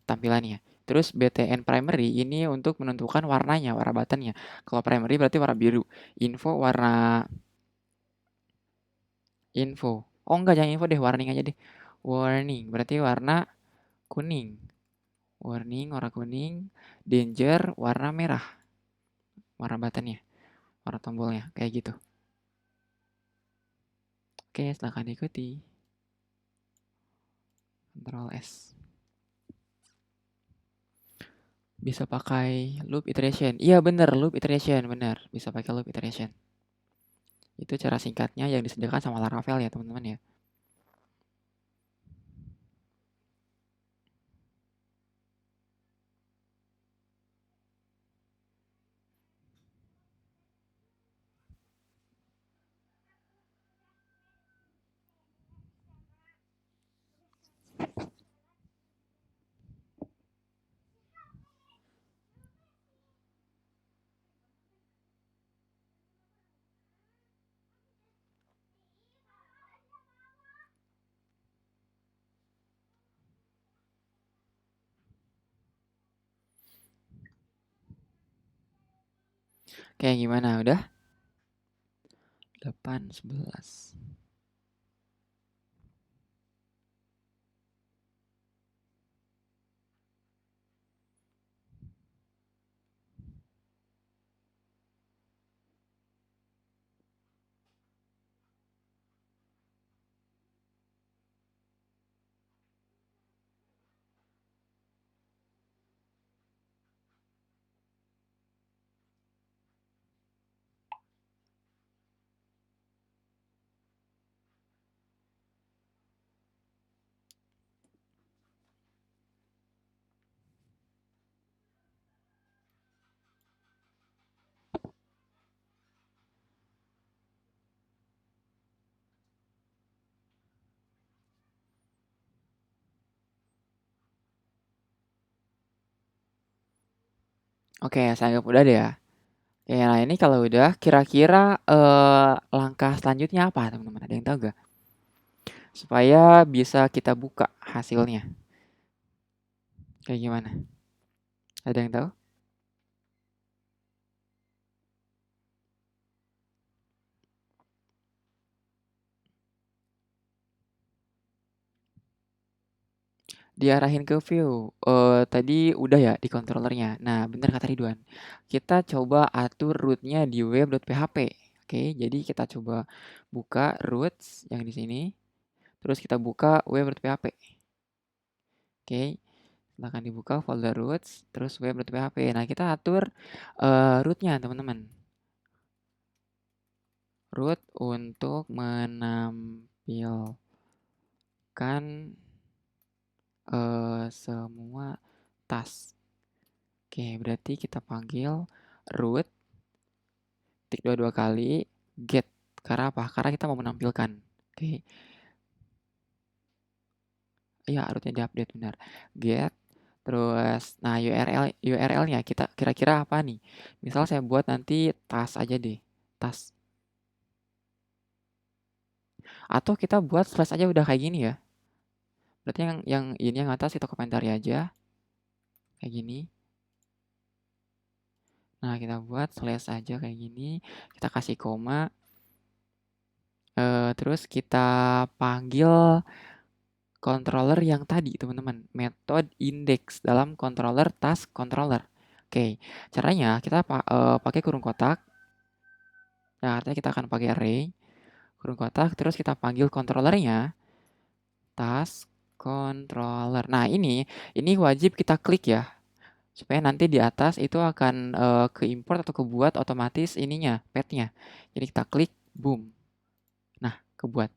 tampilannya. Terus btn primary ini untuk menentukan warnanya, warna buttonnya. Kalau primary berarti warna biru. Info warna info. Oh enggak, jangan info deh, warning aja deh. Warning berarti warna kuning. Warning warna kuning. Danger warna merah. Warna buttonnya, warna tombolnya kayak gitu. Oke, silahkan diikuti. Ctrl S. Bisa pakai loop iteration. Iya bener, loop iteration, bener. Bisa pakai loop iteration. Itu cara singkatnya yang disediakan sama Laravel ya teman-teman ya. Kayak gimana? Udah? 8, 11. Oke, saya anggap udah deh ya. Oke, nah ini kalau udah, kira-kira langkah selanjutnya apa teman-teman? Ada yang tahu gak? Supaya bisa kita buka hasilnya. Kayak gimana? Ada yang tahu? Diarahin ke view. Tadi udah ya di controllernya. Nah, bener kata Ridwan. Kita coba atur rootnya di web.php. Oke, jadi kita coba buka roots yang di sini. Terus kita buka web.php. Oke, silahkan dibuka folder roots, terus web.php. Nah, kita atur rootnya teman-teman. Root untuk menampilkan semua tas. Oke, berarti kita panggil root tik dua kali get. Karena apa? Karena kita mau menampilkan. Oke. Iya, rootnya diupdate benar. Get. Terus, nah URL-nya kita kira-kira apa nih? Misal saya buat nanti tas aja deh. Tas. Atau kita buat slash aja udah kayak gini ya. Berarti yang ini yang atas kita komentari aja. Kayak gini. Nah, kita buat slash aja kayak gini. Kita kasih koma. Terus kita panggil controller yang tadi, teman-teman. Method index dalam controller task controller. Oke, caranya kita pakai kurung kotak. Nah, artinya kita akan pakai array kurung kotak. Terus kita panggil controllernya task controller. Nah, ini wajib kita klik ya. Supaya nanti di atas itu akan ke import atau kebuat otomatis ininya, path-nya. Jadi kita klik, boom. Nah, kebuat.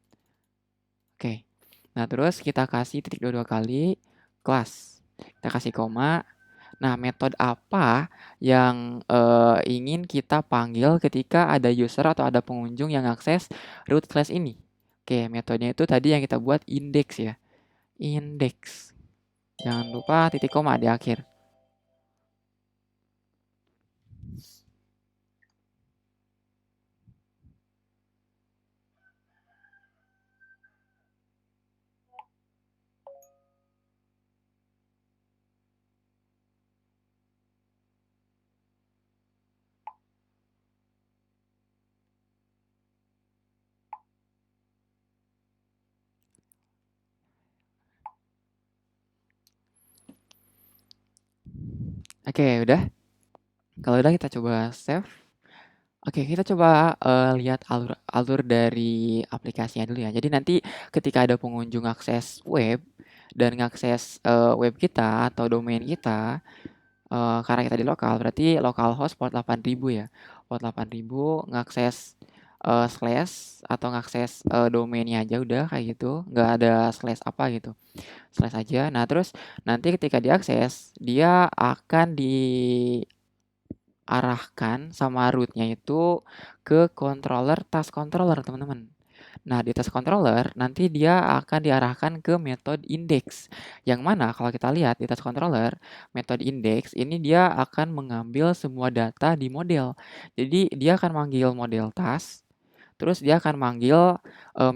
Oke. Nah, terus kita kasih titik dua kali kelas. Kita kasih koma. Nah, metode apa yang ingin kita panggil ketika ada user atau ada pengunjung yang akses root class ini? Oke, metodenya itu tadi yang kita buat index ya. Index. Jangan lupa titik koma di akhir. Oke, udah. Kalau udah kita coba save. Oke, kita coba, lihat alur alur dari aplikasinya dulu ya. Jadi nanti ketika ada pengunjung akses web dan ngakses, web kita atau domain kita, karena kita di lokal, berarti localhost port 8.000 ya. Port 8.000 ngakses, slash atau ngakses, domainnya aja udah kayak gitu, nggak ada slash apa gitu, slash aja. Nah, terus nanti ketika diakses, dia akan diarahkan sama root-nya itu ke controller task controller, teman-teman. Nah, di task controller nanti dia akan diarahkan ke metode index. Yang mana kalau kita lihat di task controller, metode index ini dia akan mengambil semua data di model. Jadi dia akan manggil model task, terus dia akan manggil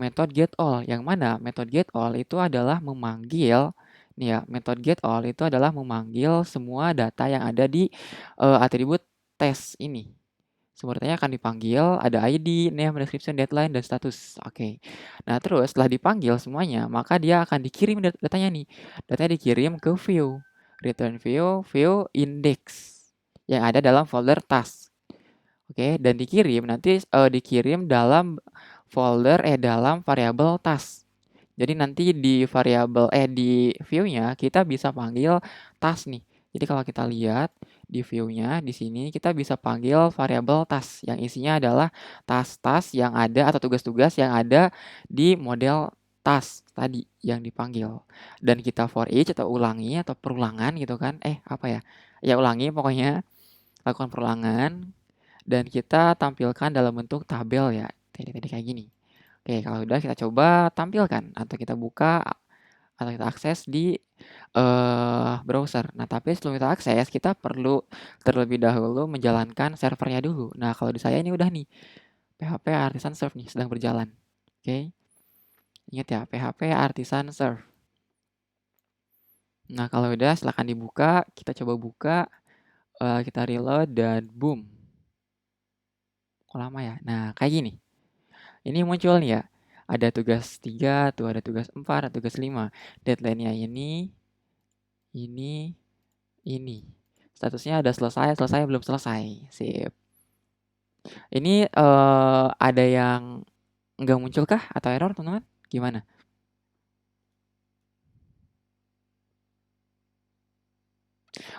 metode getAll. Yang mana metode getAll itu adalah memanggil nih ya, metode getAll itu adalah memanggil semua data yang ada di atribut tes ini. Sumbernya akan dipanggil, ada ID, name, description, deadline, dan status. Oke. Nah, terus setelah dipanggil semuanya, maka dia akan dikirim datanya nih. Datanya dikirim ke view. Return view, view index. Yang ada dalam folder task. Oke, dan dikirim nanti dikirim dalam folder dalam variabel task. Jadi nanti di variabel di view-nya kita bisa panggil task nih. Jadi kalau kita lihat di view-nya di sini kita bisa panggil variabel task yang isinya adalah task-task yang ada atau tugas-tugas yang ada di model task tadi yang dipanggil. Dan kita for each atau ulangi atau perulangan gitu kan. Apa ya? Ya ulangi pokoknya, lakukan perulangan dan kita tampilkan dalam bentuk tabel ya. Tadi kayak gini. Oke, kalau udah kita coba tampilkan atau kita buka atau kita akses di browser. Nah, tapi sebelum kita akses, kita perlu terlebih dahulu menjalankan servernya dulu. Nah, kalau di saya ini udah nih, PHP Artisan Serve nih sedang berjalan. Oke, ingat ya, PHP Artisan Serve. Nah, kalau udah silahkan dibuka, kita coba buka, kita reload dan boom. Kok lama ya? Nah, kayak gini. Ini muncul nih ya. Ada tugas 3, tuh ada tugas 4, ada tugas 5. Deadline-nya ini. Statusnya ada selesai, selesai, belum selesai. Sip. Ini ada yang nggak muncul kah atau error, teman-teman? Gimana?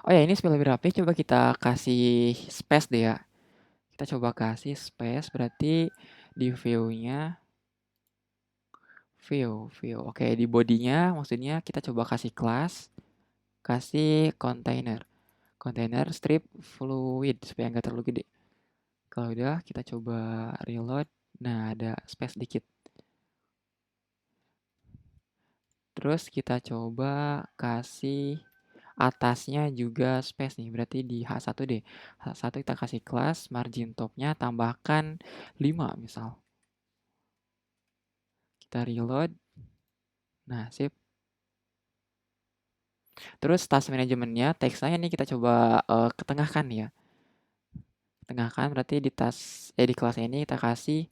Oh ya, ini supaya lebih rapi, coba kita kasih space deh ya. Kita coba kasih space, berarti di view-nya, view. Oke, di body-nya maksudnya kita coba kasih class, kasih container strip fluid supaya nggak terlalu gede. Kalau udah kita coba reload. Nah, ada space dikit. Terus kita coba kasih atasnya juga space nih. Berarti di H1 deh. H1 kita kasih kelas, margin topnya tambahkan 5 misal. Kita reload. Nah, sip. Terus task manajemennya, teksnya ini kita coba ketengahkan ya. Tengahkan berarti di kelas ini kita kasih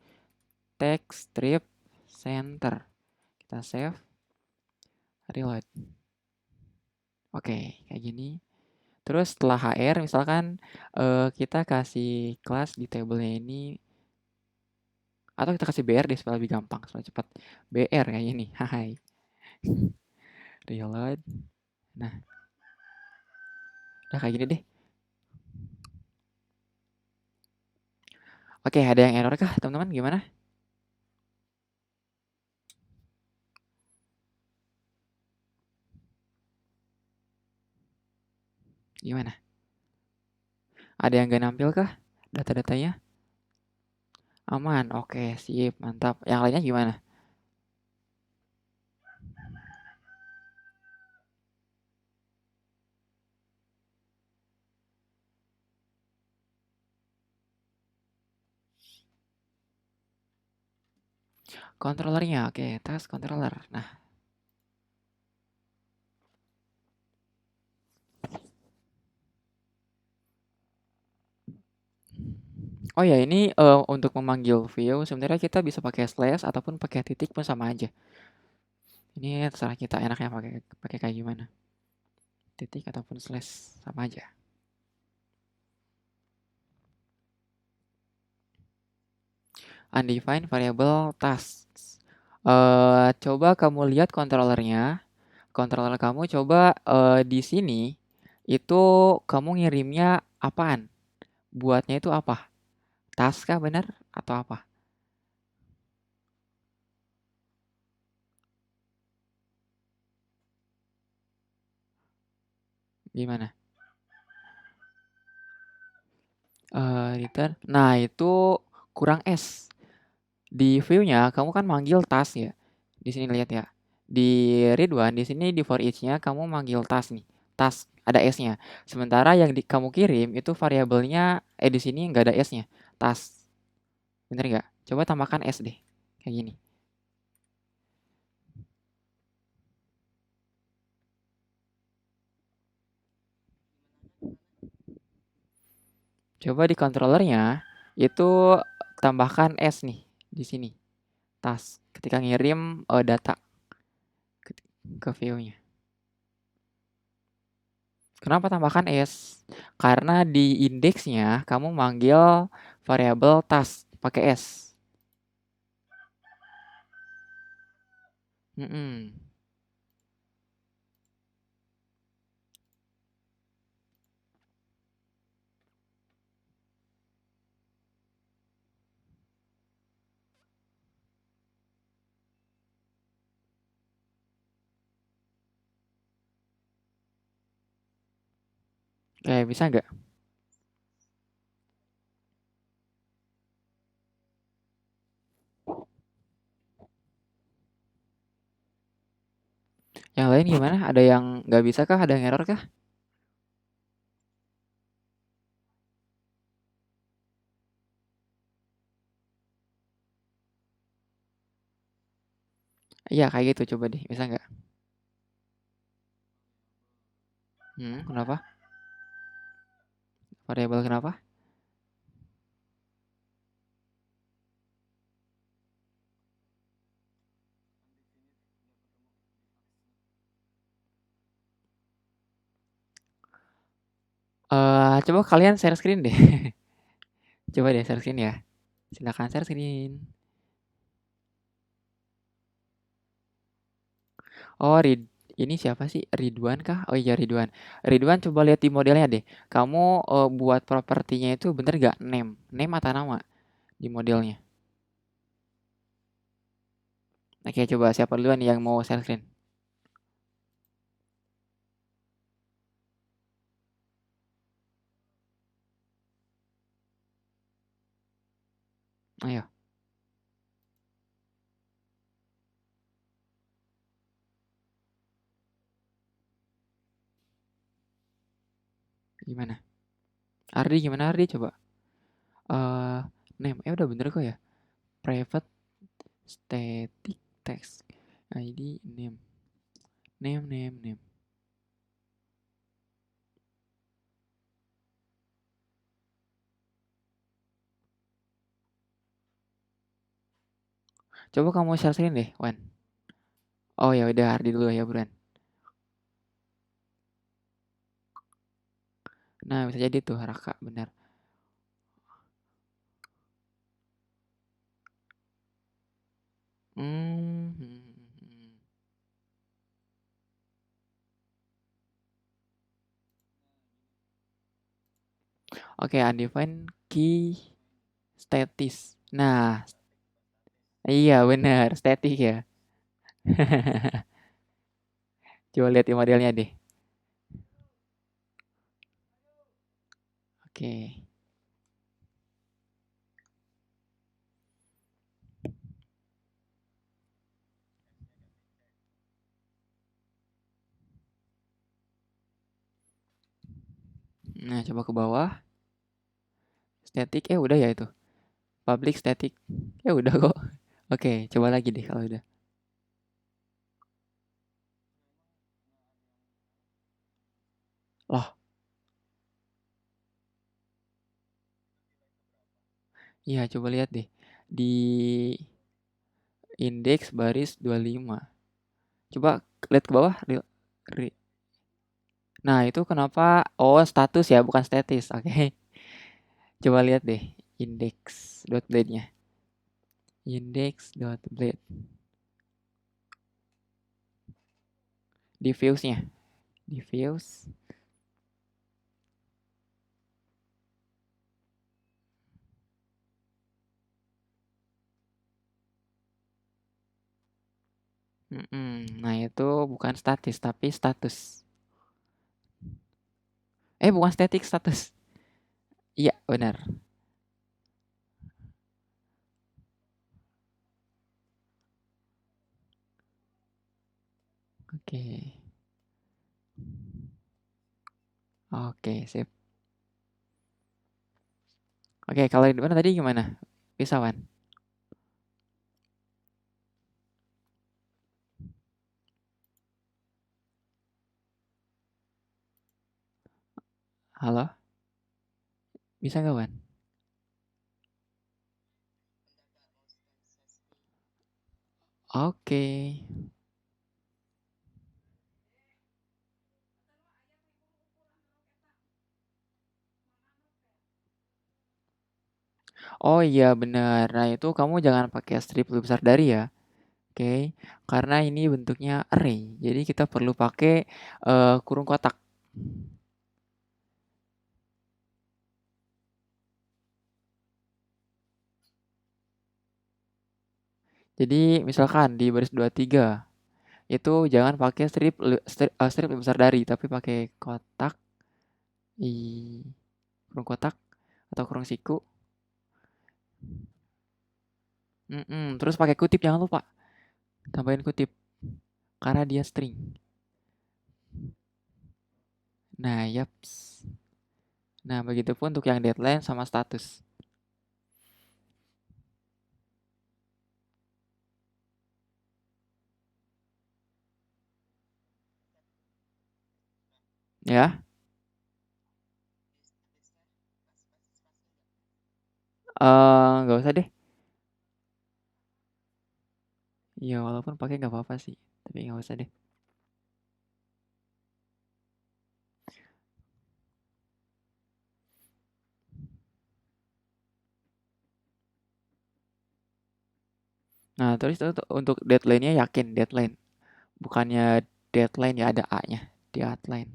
text strip center. Kita save, reload. Oke, kayak gini. Terus setelah HR misalkan kita kasih kelas di tabelnya ini atau kita kasih BR deh supaya lebih gampang, supaya cepat. BR kayak ini. Hai. Reload. Nah, udah kayak gini deh. Oke, ada yang error kah, teman-teman? Gimana? Gimana? Ada yang gak nampil kah? Data-datanya? Aman. Oke, sip, mantap. Yang lainnya gimana? Controllernya, oke, task controller. Nah, oh ya ini untuk memanggil view sebenarnya kita bisa pakai slash ataupun pakai titik pun sama aja. Ini terserah kita enaknya pakai pakai kayak gimana. Titik ataupun slash sama aja. undefined variable tasks. Coba kamu lihat controllernya. Controller kamu coba di sini itu kamu ngirimnya apaan? Buatnya itu apa? Task kah benar atau apa? Gimana? Return. Nah, itu kurang S. Di view-nya kamu kan manggil task ya. Di sini lihat ya. Di Ridwan di sini di for each-nya kamu manggil task nih. Task ada S-nya. Sementara yang kamu kirim itu variabelnya di sini nggak ada S-nya. Task. Bener nggak? Coba tambahkan S deh. Kayak gini. Coba di controllernya itu tambahkan S nih di sini. Task. Ketika ngirim data ke view-nya. Kenapa tambahkan S? Karena di indeksnya kamu manggil variabel task pakai S. Mm-mm. Bisa nggak? Yang lain gimana? Ada yang nggak bisa kah? Ada yang error kah? Iya kayak gitu coba deh. Bisa nggak? Kenapa? Variabel kenapa? Coba kalian share screen deh. Coba deh share screen ya. Silakan share screen. Oh, ini siapa sih? Ridwan kah? Oh iya Ridwan. Ridwan coba lihat di modelnya deh. Kamu buat propertinya itu bener gak? Name. Name atau nama di modelnya? Oke, coba siapa duluan yang mau share screen? Ayo, gimana? Ardi gimana Ardi coba? Eh Name. Udah bener kok ya. Private static text ID name. Name. Coba kamu share screen deh, Wan. Oh ya udah Ardi dulu ya, Buran. Nah, bisa jadi tuh Raka, benar. Hmm. Oke, undefined key status. Nah, iya benar, static ya. Coba lihat di modelnya deh. Oke. Nah, coba ke bawah. Static, udah ya itu. Public static. Udah kok. Oke, coba lagi deh kalau udah. Loh, iya coba lihat deh. Di indeks baris 25. Coba lihat ke bawah. Nah, itu kenapa? Oh, status ya, bukan statis. Oke. Coba lihat deh indeks dot blade-nya. index.blade. Diffuse-nya. Diffuse. Nah, itu bukan statis, tapi status. Bukan static, status. Iya, benar. Oke. Oke, sip. Oke, kalau di mana tadi gimana? Pisauan. Halo? Bisa nggak, Wan? Oke. Oh iya benar. Nah, itu kamu jangan pakai strip lebih besar dari ya. Oke. Karena ini bentuknya array. Jadi kita perlu pakai kurung kotak. Jadi misalkan di baris 23 itu jangan pakai strip lebih besar dari, tapi pakai kotak i kurung kotak atau kurung siku. Terus pakai kutip jangan lupa. Tambahin kutip karena dia string. Nah, yaps. Nah, begitupun untuk yang deadline sama status. Ya, nggak usah deh. Ya, walaupun pakai nggak apa-apa sih. Tapi nggak usah deh. Nah, terus itu untuk deadline-nya yakin deadline. Bukannya deadline ya ada A-nya. Deadline.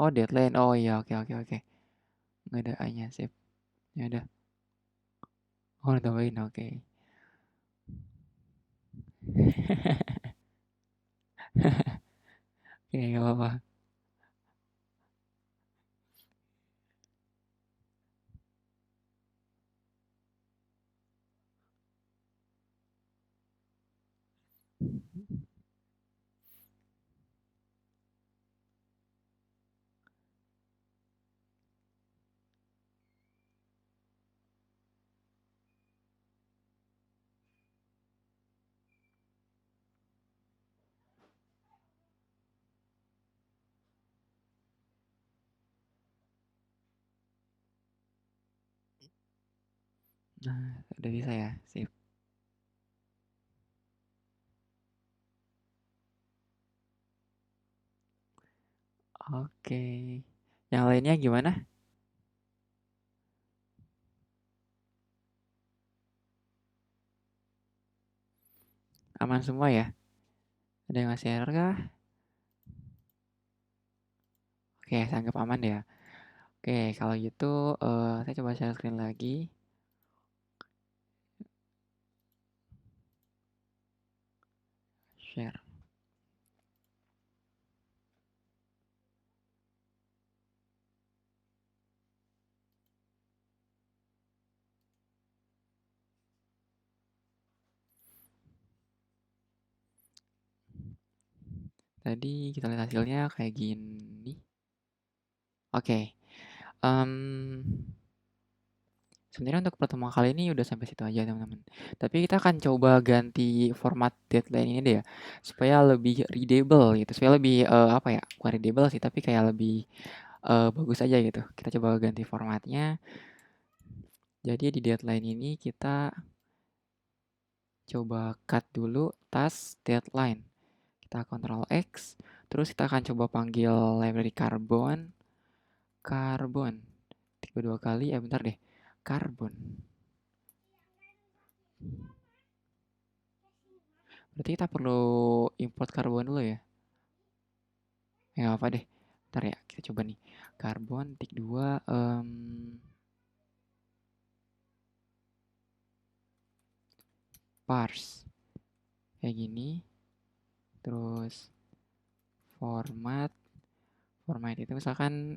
Oh, deadline. Oh iya, oke oke oke. Nggak ada A-nya, sip. Ya udah. Oh, tambahin, oke. Oke, nggak apa-apa. Nah, udah bisa ya, sip. Oke. Yang lainnya gimana? Aman semua ya? Ada yang ngasih error kah? Oke, saya anggap aman ya. Oke, kalau gitu saya coba share screen lagi. Share. Tadi kita lihat hasilnya kayak gini. Oke. em, Sebenarnya untuk pertemuan kali ini udah sampai situ aja teman-teman. Tapi kita akan coba ganti format deadline ini deh ya, supaya lebih readable gitu, supaya lebih apa ya, bukan readable sih, tapi kayak lebih bagus aja gitu. Kita coba ganti formatnya. Jadi di deadline ini kita coba cut dulu task deadline. Kita Ctrl X, terus kita akan coba panggil library carbon. Tipe 2 kali, bentar deh. Carbon. Berarti kita perlu import carbon dulu ya. Ya apa deh. Bentar ya, kita coba nih. Carbon tik 2 parse. Kayak gini. Terus format itu misalkan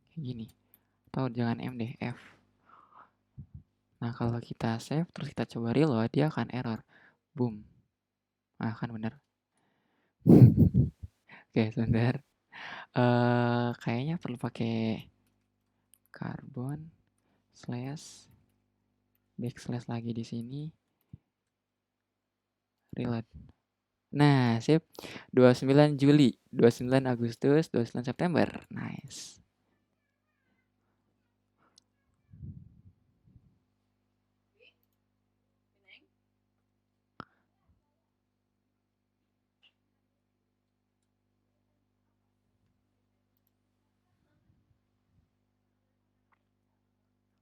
kayak gini. Atau jangan M deh, F. Nah, kalau kita save terus kita coba reload, dia akan error. Boom. Ah, kan bener. Oke, sebentar. Kayaknya perlu pakai carbon slash backslash lagi di sini. Reload. Nah, sip. 29 Juli, 29 Agustus, 29 September. Nice.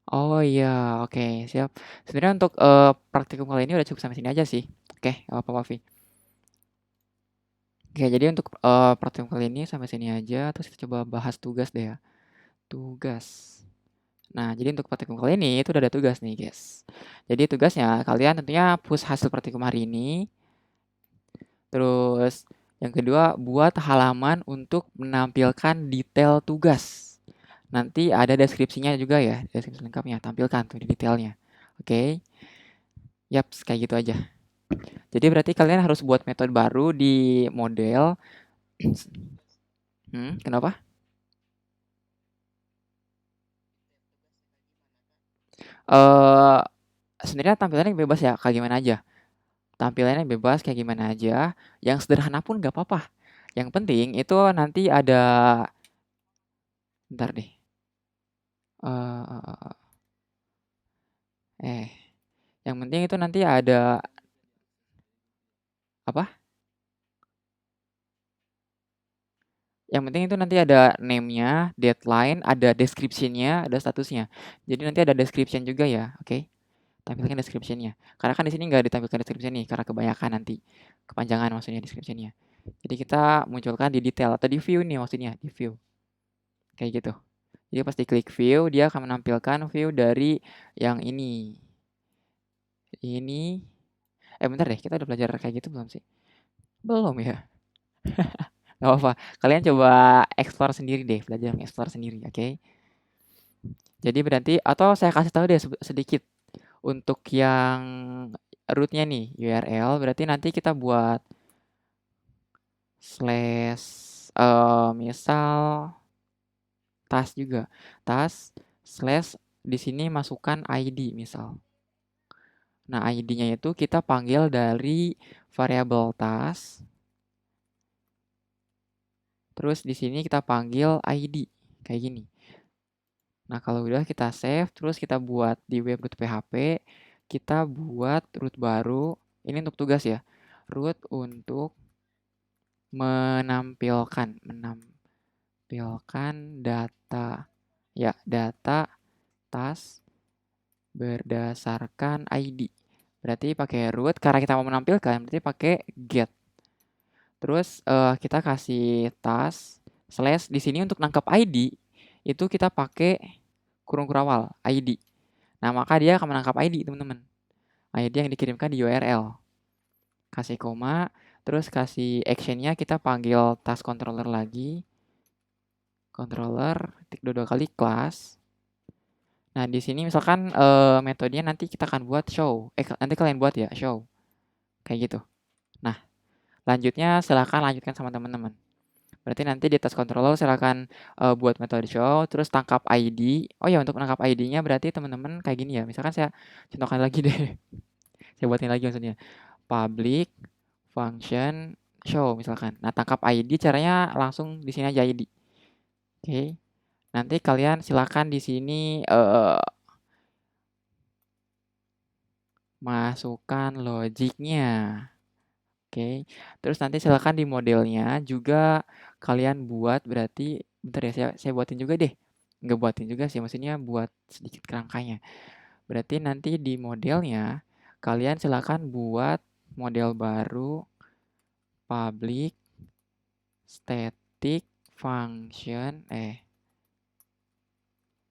Oh iya, oke, siap. Sebenarnya untuk praktikum kali ini udah cukup sampai sini aja sih. Oke, nggak apa-apa, Vi. Oke, jadi untuk praktikum kali ini sampai sini aja. Terus kita coba bahas tugas deh ya. Tugas. Nah, jadi untuk praktikum kali ini itu udah ada tugas nih, guys. Jadi tugasnya kalian tentunya push hasil praktikum hari ini. Terus yang kedua, buat halaman untuk menampilkan detail tugas. Nanti ada deskripsinya juga ya, deskripsi lengkapnya. Tampilkan tuh di detailnya. Oke. Yaps, kayak gitu aja. Jadi berarti kalian harus buat metode baru di model. Kenapa? Eh Sebenarnya tampilannya bebas ya, kayak gimana aja. Tampilannya bebas kayak gimana aja. Yang sederhana pun nggak apa-apa. Yang penting itu nanti ada, bentar deh. Eh, yang penting itu nanti ada apa? Yang penting itu nanti ada name-nya, deadline, ada description-nya, ada statusnya. Jadi nanti ada description juga ya, oke? Tampilkan description-nya. Karena kan di sini nggak ditampilkan description nih, karena kebanyakan nanti. Kepanjangan maksudnya description-nya. Jadi kita munculkan di detail atau di view nih maksudnya, di view. Kayak gitu. Jadi pas diklik view, dia akan menampilkan view dari yang ini. Ini. Bentar deh, kita udah belajar kayak gitu belum sih? Belum ya? Gak apa-apa. Kalian coba explore sendiri deh, belajar explore sendiri, oke? Jadi berarti, atau saya kasih tahu deh sedikit untuk yang rootnya nih, URL. Berarti nanti kita buat slash, misal task juga, task slash di sini masukkan ID misal. Nah, ID-nya itu kita panggil dari variabel task. Terus di sini kita panggil ID kayak gini. Nah, kalau udah kita save, terus kita buat di web.php, kita buat root baru. Ini untuk tugas ya. Root untuk menampilkan data, ya, data task berdasarkan ID. Berarti pakai root karena kita mau menampilkan, berarti pakai get. Terus kita kasih task slash di sini untuk nangkap ID itu kita pakai kurung kurawal ID. Nah, maka dia akan menangkap ID, teman-teman. ID yang dikirimkan di URL. Kasih koma, terus kasih actionnya kita panggil task controller lagi. Controller, tik dua kali class. Nah, di sini misalkan metodenya nanti kita akan buat show. Nanti kalian buat ya, show. Kayak gitu. Nah, lanjutnya silahkan lanjutkan sama teman-teman. Berarti nanti di task controller silahkan buat metode show, terus tangkap ID. Oh ya, untuk menangkap ID-nya berarti teman-teman kayak gini ya. Misalkan saya contohkan lagi deh. Saya buatin lagi maksudnya. Public function show misalkan. Nah, tangkap ID caranya langsung di sini aja ID. Oke. Nanti kalian silakan di sini masukkan logiknya. Oke. Terus nanti silakan di modelnya juga kalian buat berarti bentar ya saya buatin juga deh. Nggak buatin juga sih, maksudnya buat sedikit kerangkanya. Berarti nanti di modelnya kalian silakan buat model baru public static function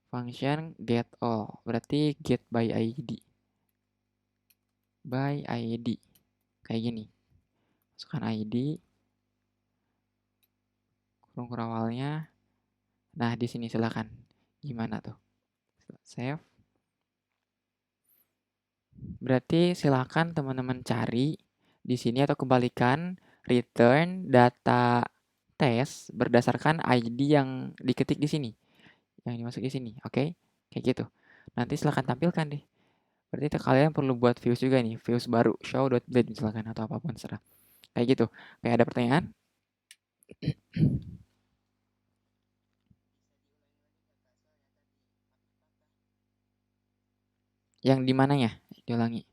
function get all. Berarti get by ID. By ID. Kayak gini. Masukkan ID, kurung awalnya. Nah, di sini silakan. Gimana tuh? Save. Berarti silakan teman-teman cari di sini atau kebalikan return data tes berdasarkan ID yang diketik di sini, yang dimasuk di sini. Oke? Kayak gitu. Nanti silakan tampilkan deh. Berarti kalian perlu buat views juga nih, views baru show.blade misalkan atau apapun serah. Kayak gitu. Kayak ada pertanyaan? Yang di mananya? Diulangi.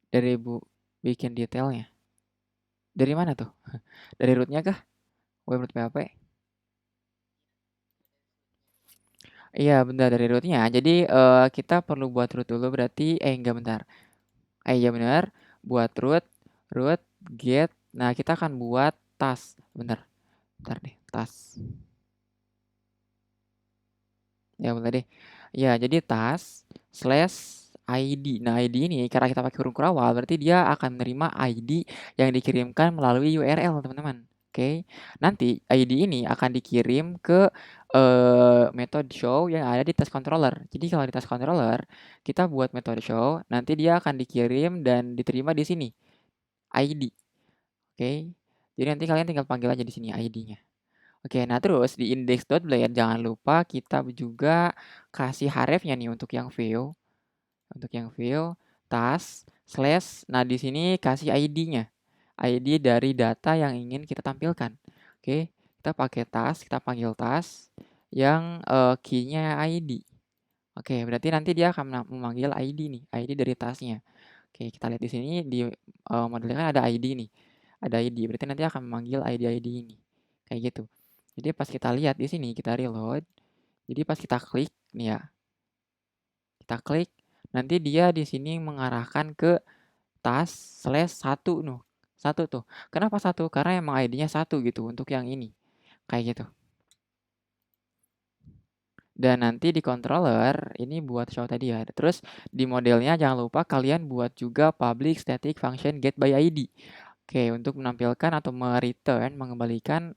Dari bikin detailnya. Dari mana tuh? Dari rootnya kah? Web root PHP? Iya, bentar dari rootnya. Jadi kita perlu buat root dulu berarti enggak bentar. Iya benar. Buat root, root get. Nah, kita akan buat task. Bentar. Bentar deh, task. Ya, bentar deh. Ya, jadi task slash ID. Nah, ID ini karena kita pakai huruf kurawal berarti dia akan menerima ID yang dikirimkan melalui URL, teman-teman. Oke. Nanti ID ini akan dikirim ke metode show yang ada di task controller. Jadi kalau di task controller kita buat metode show, nanti dia akan dikirim dan diterima di sini ID. Oke. Jadi nanti kalian tinggal panggil aja di sini ID-nya. Oke, nah terus di index.blade jangan lupa kita juga kasih hrefnya nih untuk yang view. Untuk yang view, task, slash. Nah, di sini kasih ID-nya. ID dari data yang ingin kita tampilkan. Oke, kita pakai task, kita panggil task yang key-nya ID. Oke, berarti nanti dia akan memanggil ID nih, ID dari tasknya. Oke, kita lihat di sini di modelnya kan ada ID nih. Ada ID, berarti nanti akan memanggil ID-ID ini. Kayak gitu. Jadi pas kita lihat di sini, kita reload. Jadi pas kita klik nih ya, kita klik, nanti dia di sini mengarahkan ke task slash satu nuh. Satu tuh. Kenapa satu? Karena emang ID-nya satu gitu untuk yang ini. Kayak gitu. Dan nanti di controller ini buat show tadi ya. Terus di modelnya jangan lupa kalian buat juga public static function get by ID. Oke, untuk menampilkan atau mereturn, mengembalikan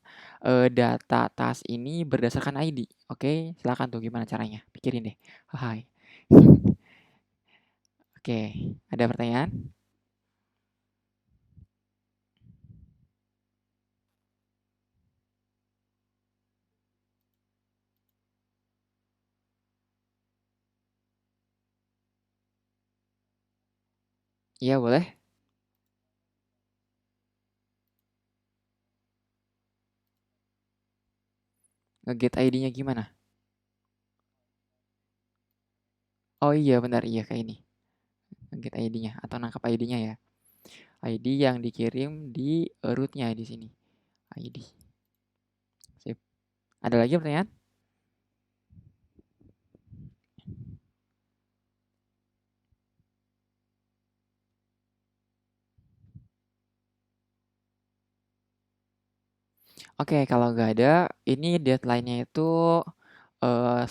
data task ini berdasarkan ID. Oke, silakan tuh gimana caranya? Pikirin deh. Hai. Oke, ada pertanyaan? Iya, boleh. Nge-get ID-nya gimana? Oh iya, benar. Iya, kayak ini. Nge-get ID-nya atau nangkap ID-nya ya. ID yang dikirim di root-nya di sini. ID. Sip. Ada lagi pertanyaan? Oke, kalau nggak ada, ini deadline-nya itu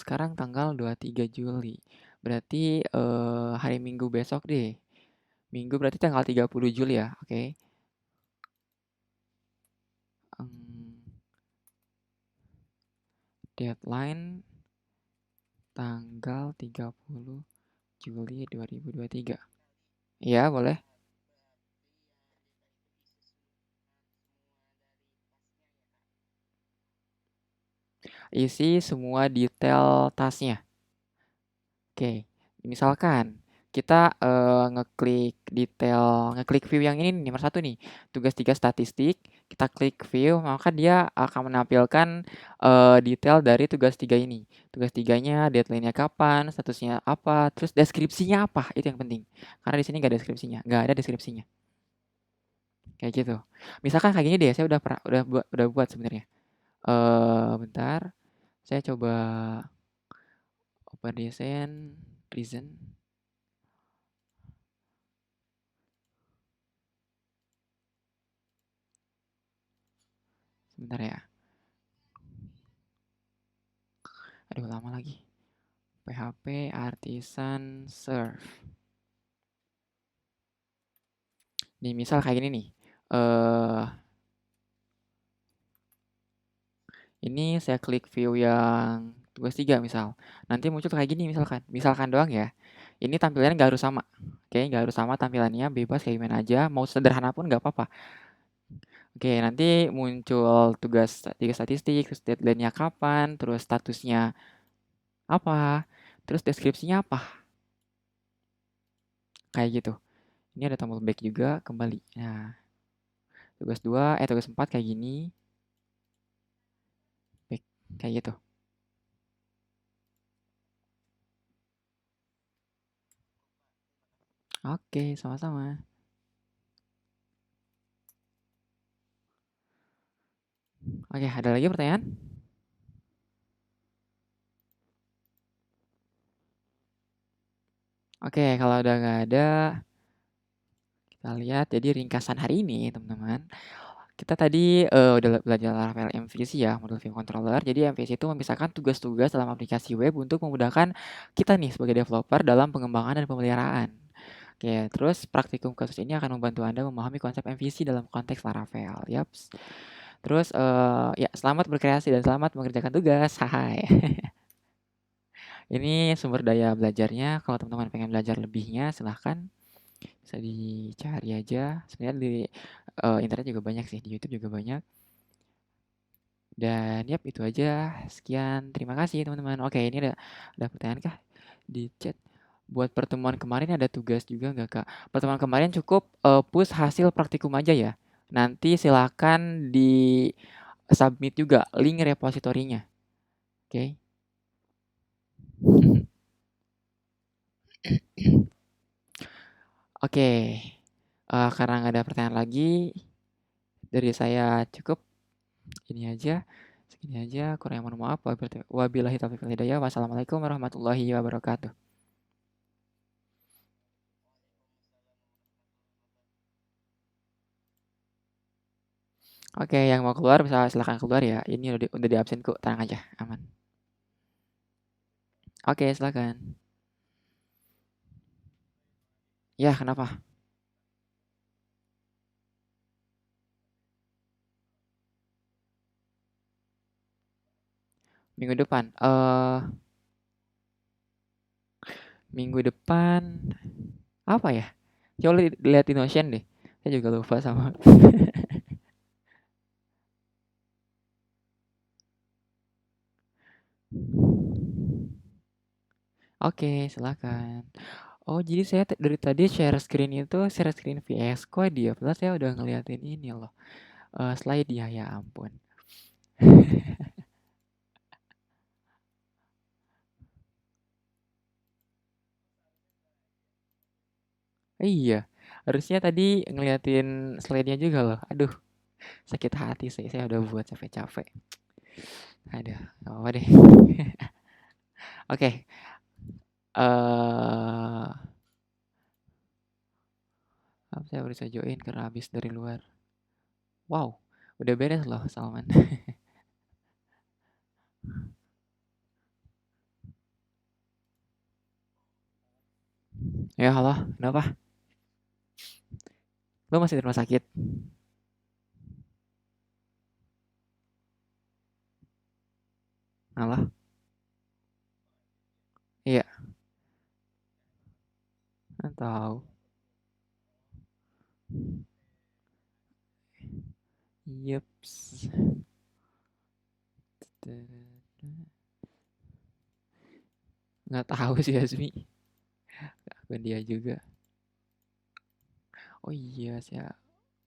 sekarang tanggal 23 Juli. Berarti hari Minggu besok deh. Minggu berarti tanggal 30 Juli ya, oke. Deadline tanggal 30 Juli 2023. Iya, boleh. Isi semua detail tasnya. Oke, misalkan kita ngeklik view yang ini nih, nomor satu nih, tugas 3 statistik, kita klik view, maka dia akan menampilkan detail dari tugas 3 ini. Tugas 3-nya, deadline-nya kapan, statusnya apa, terus deskripsinya apa, itu yang penting. Karena di sini nggak deskripsinya, nggak ada deskripsinya. Kayak gitu. Misalkan kayak gini deh, saya udah buat sebenarnya. Bentar, saya coba open design, reason, sebentar ya. Aduh, lama lagi. PHP Artisan Serve. Nih, misal kayak gini nih. Eh, ini saya klik view yang tugas 3 misal. Nanti muncul kayak gini misalkan. Misalkan doang ya. Ini tampilannya nggak harus sama. Oke, nggak harus sama tampilannya, bebas kayak gimana aja. Mau sederhana pun nggak apa-apa. Oke, nanti muncul tugas 3 statistik, terus deadline-nya kapan, terus statusnya apa, terus deskripsinya apa. Kayak gitu. Ini ada tombol back juga, kembali. Nah, tugas 4 kayak gini. Baik, kayak gitu. Oke, sama-sama. Oke, ada lagi pertanyaan? Oke, kalau udah nggak ada, kita lihat. Jadi ringkasan hari ini, teman-teman. Kita tadi udah belajar Laravel MVC ya, modul view controller. Jadi MVC itu memisahkan tugas-tugas dalam aplikasi web untuk memudahkan kita nih sebagai developer dalam pengembangan dan pemeliharaan. Oke, terus praktikum kasus ini akan membantu Anda memahami konsep MVC dalam konteks Laravel. Yaps. Terus ya selamat berkreasi dan selamat mengerjakan tugas. Hai. Ini sumber daya belajarnya. Kalau teman-teman pengen belajar lebihnya, silahkan bisa dicari aja. Sebenarnya di internet juga banyak sih, di YouTube juga banyak. Dan yap, itu aja. Sekian, terima kasih teman-teman. Oke, ini ada pertanyaan kah di chat? Buat pertemuan kemarin ada tugas juga nggak Kak? Pertemuan kemarin cukup push hasil praktikum aja ya. Nanti silakan di submit juga link repositorinya. Oke. Oke. Karena nggak ada pertanyaan lagi dari saya cukup ini aja. Segini aja. Kurang mohon maaf. Wabillahi taufiq wal hidayah. Wassalamualaikum warahmatullahi wabarakatuh. Oke, yang mau keluar bisa silakan keluar ya. Ini udah di absen kok, tenang aja, aman. Oke, silakan. Ya, kenapa? Minggu depan. Minggu depan apa ya? Coba lihat di Notion deh. Saya juga lupa sama. Oke, silakan. Oh, jadi saya dari tadi share screen VS Code ya. Padahal saya udah ngeliatin ini loh. Slide ya, ya ampun. Iya, harusnya tadi ngeliatin slide-nya juga loh. Aduh, sakit hati saya udah buat capek-capek. Aduh, gak apa deh. Oke, eh saya baru bisa join karena habis dari luar. Wow, udah beres loh, Salman. Ya, halo, kenapa? Lo masih di rumah sakit? Halo? Iya, nggak tahu. Yeps. Nggak tahu sih Asmi. ke dia juga. Oh iya, siap.